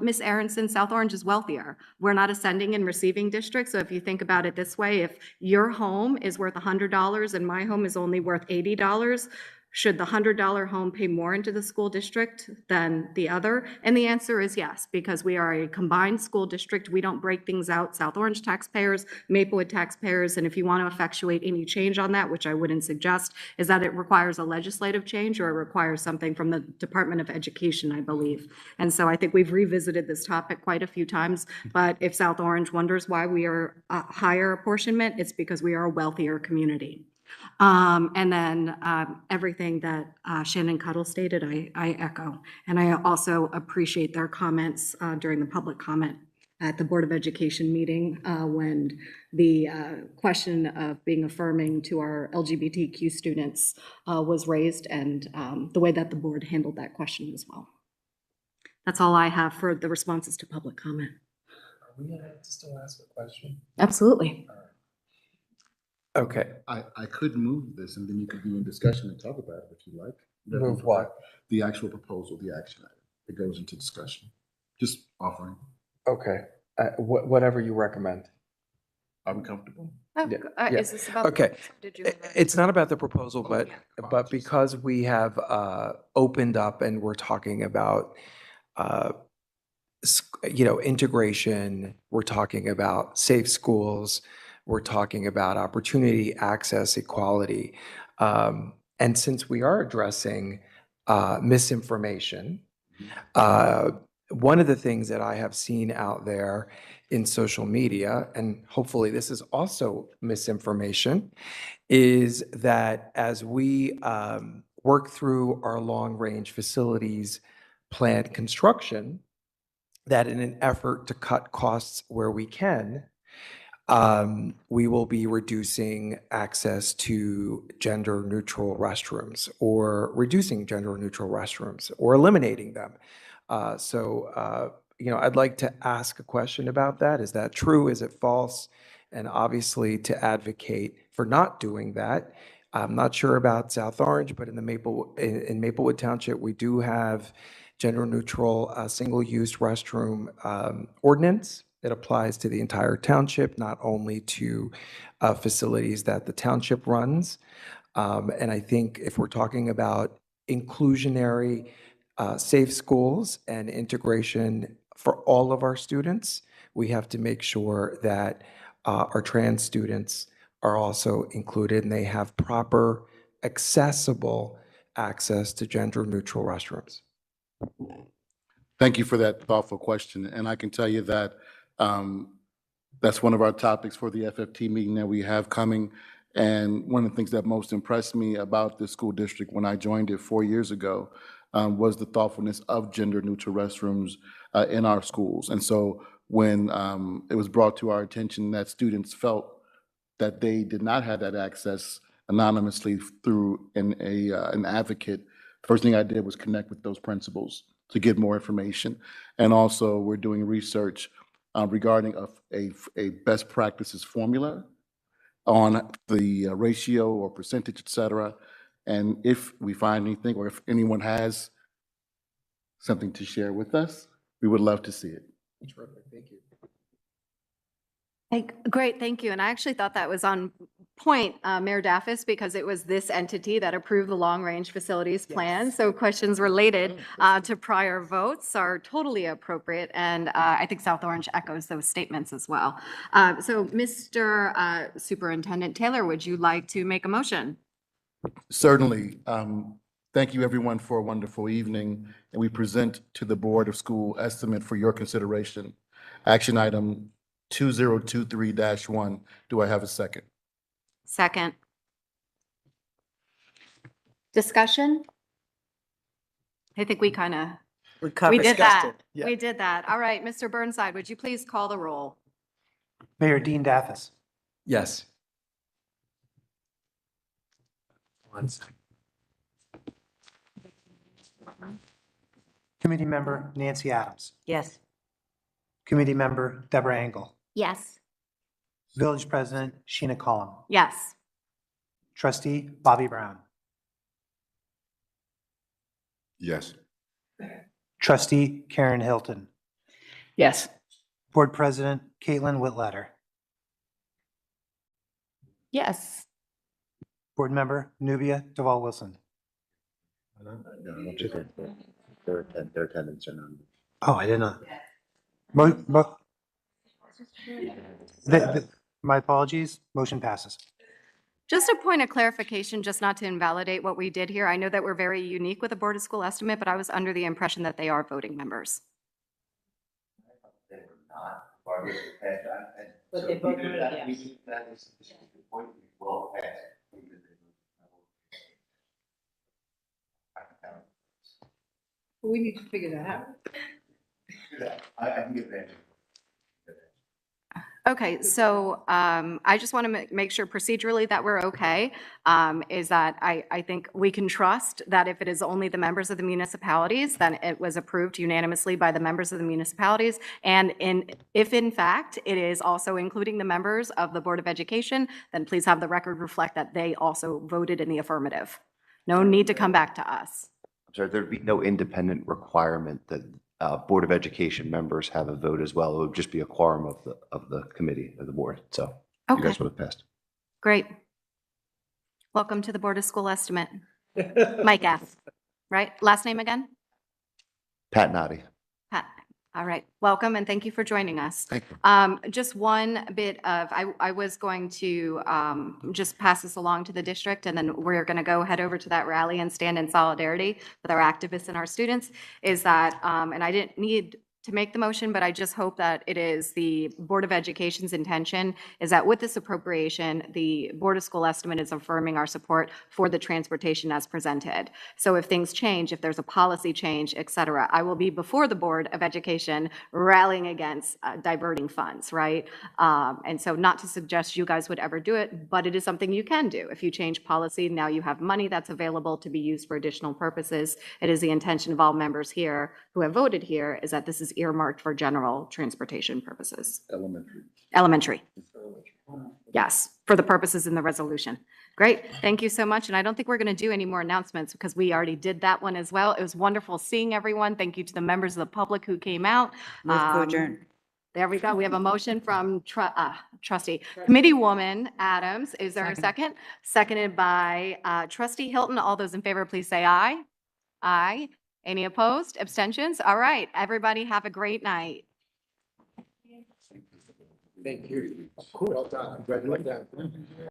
Ms. Aronson, South Orange is wealthier. We're not a sending and receiving district, so if you think about it this way, if your home is worth $100 and my home is only worth $80, should the $100 home pay more into the school district than the other? And the answer is yes, because we are a combined school district. We don't break things out, South Orange taxpayers, Maplewood taxpayers, and if you want to effectuate any change on that, which I wouldn't suggest, is that it requires a legislative change or it requires something from the Department of Education, I believe. And so I think we've revisited this topic quite a few times, but if South Orange wonders why we are a higher apportionment, it's because we are a wealthier community. And then everything that Shannon Cuttle stated, I echo. And I also appreciate their comments during the public comment at the Board of Education meeting when the question of being affirming to our LGBTQ students was raised, and the way that the board handled that question as well. That's all I have for the responses to public comment. Are we allowed to still ask a question? Absolutely. Okay. I could move this and then you could be in discussion and talk about it if you like. Move what? The actual proposal, the action item. It goes into discussion. Just offering. Okay. Whatever you recommend. I'm comfortable. Yeah. Is this about? Okay. Did you have a- It's not about the proposal, Oh, but, yeah. but because we have opened up and we're talking about, integration, we're talking about safe schools, we're talking about opportunity, access, equality. And since we are addressing misinformation, one of the things that I have seen out there in social media, and hopefully this is also misinformation, is that as we work through our long-range facilities plan construction, that in an effort to cut costs where we can, we will be reducing access to gender-neutral restrooms, or reducing gender-neutral restrooms, or eliminating them. I'd like to ask a question about that. Is that true? Is it false? And obviously to advocate for not doing that. I'm not sure about South Orange, but in Maplewood Township, we do have gender-neutral single-use restroom ordinance. It applies to the entire township, not only to facilities that the township runs. And I think if we're talking about inclusionary, safe schools and integration for all of our students, we have to make sure that our trans students are also included and they have proper, accessible access to gender-neutral restrooms. Thank you for that thoughtful question. And I can tell you that that's one of our topics for the FFT meeting that we have coming. And one of the things that most impressed me about the school district when I joined it 4 years ago was the thoughtfulness of gender-neutral restrooms in our schools. And so when it was brought to our attention that students felt that they did not have that access anonymously through an advocate, the first thing I did was connect with those principals to get more information. And also, we're doing research regarding a best practices formula on the ratio or percentage, et cetera. And if we find anything, or if anyone has something to share with us, we would love to see it. Terrific, thank you. Great, thank you. And I actually thought that was on point, Mayor Daffis, because it was this entity that approved the long-range facilities plan. So questions related to prior votes are totally appropriate. And I think South Orange echoes those statements as well. So Mr. Superintendent Taylor, would you like to make a motion? Certainly. Thank you, everyone, for a wonderful evening. And we present to the Board of School estimate for your consideration. Action item 2023-1. Do I have a second? Second. Discussion? I think we kind of, we did that. We did that. All right, Mr. Burnside, would you please call the roll? Mayor Dean Daffis. Yes. Committee member Nancy Adams. Yes. Committee member Deborah Engel. Yes. Village President Sheena Cullum. Yes. Trustee Bobby Brown. Yes. Trustee Karen Hilton. Yes. Board President Caitlin Whitlatter. Yes. Board Member Nubia Duval Wilson. Their attendance are none. Oh, I didn't know. My apologies. Motion passes. Just a point of clarification, just not to invalidate what we did here. I know that we're very unique with the Board of School Estimate, but I was under the impression that they are voting members. They were not. Barbara, But they both voted yes. That is the point we will ask. We need to figure that out. I can get that. Okay, so I just want to make sure procedurally that we're okay, is that I think we can trust that if it is only the members of the municipalities, then it was approved unanimously by the members of the municipalities. And if in fact it is also including the members of the Board of Education, then please have the record reflect that they also voted in the affirmative. No need to come back to us. I'm sorry, there'd be no independent requirement that Board of Education members have a vote as well. It would just be a quorum of the committee, of the board. So you Okay, guys would have passed. great. Welcome to the Board of School Estimate. Mike F., right? Last name again? Pat Noddy. Pat. All right, welcome and thank you for joining us. Thank you. Just one bit of, I was going to just pass this along to the district, and then we're going to go head over to that rally and stand in solidarity with our activists and our students, is that, and I didn't need to make the motion, but I just hope that it is the Board of Education's intention is that with this appropriation, the Board of School Estimate is affirming our support for the transportation as presented. So if things change, if there's a policy change, et cetera, I will be before the Board of Education rallying against diverting funds, right? And so not to suggest you guys would ever do it, but it is something you can do. If you change policy, now you have money that's available to be used for additional purposes. It is the intention of all members here who have voted here is that this is earmarked for general transportation purposes. Elementary. Yes, for the purposes in the resolution. Great, thank you so much. And I don't think we're going to do any more announcements because we already did that one as well. It was wonderful seeing everyone. Thank you to the members of the public who came out. Move to adjourn. There we go. We have a motion from trustee, Committeewoman Adams. Is there a second? Seconded by trustee Hilton. All those in favor, please say aye. Aye. Any opposed? Abstentions? All right, everybody have a great night. Thank you. Cool. Well done. Congratulations.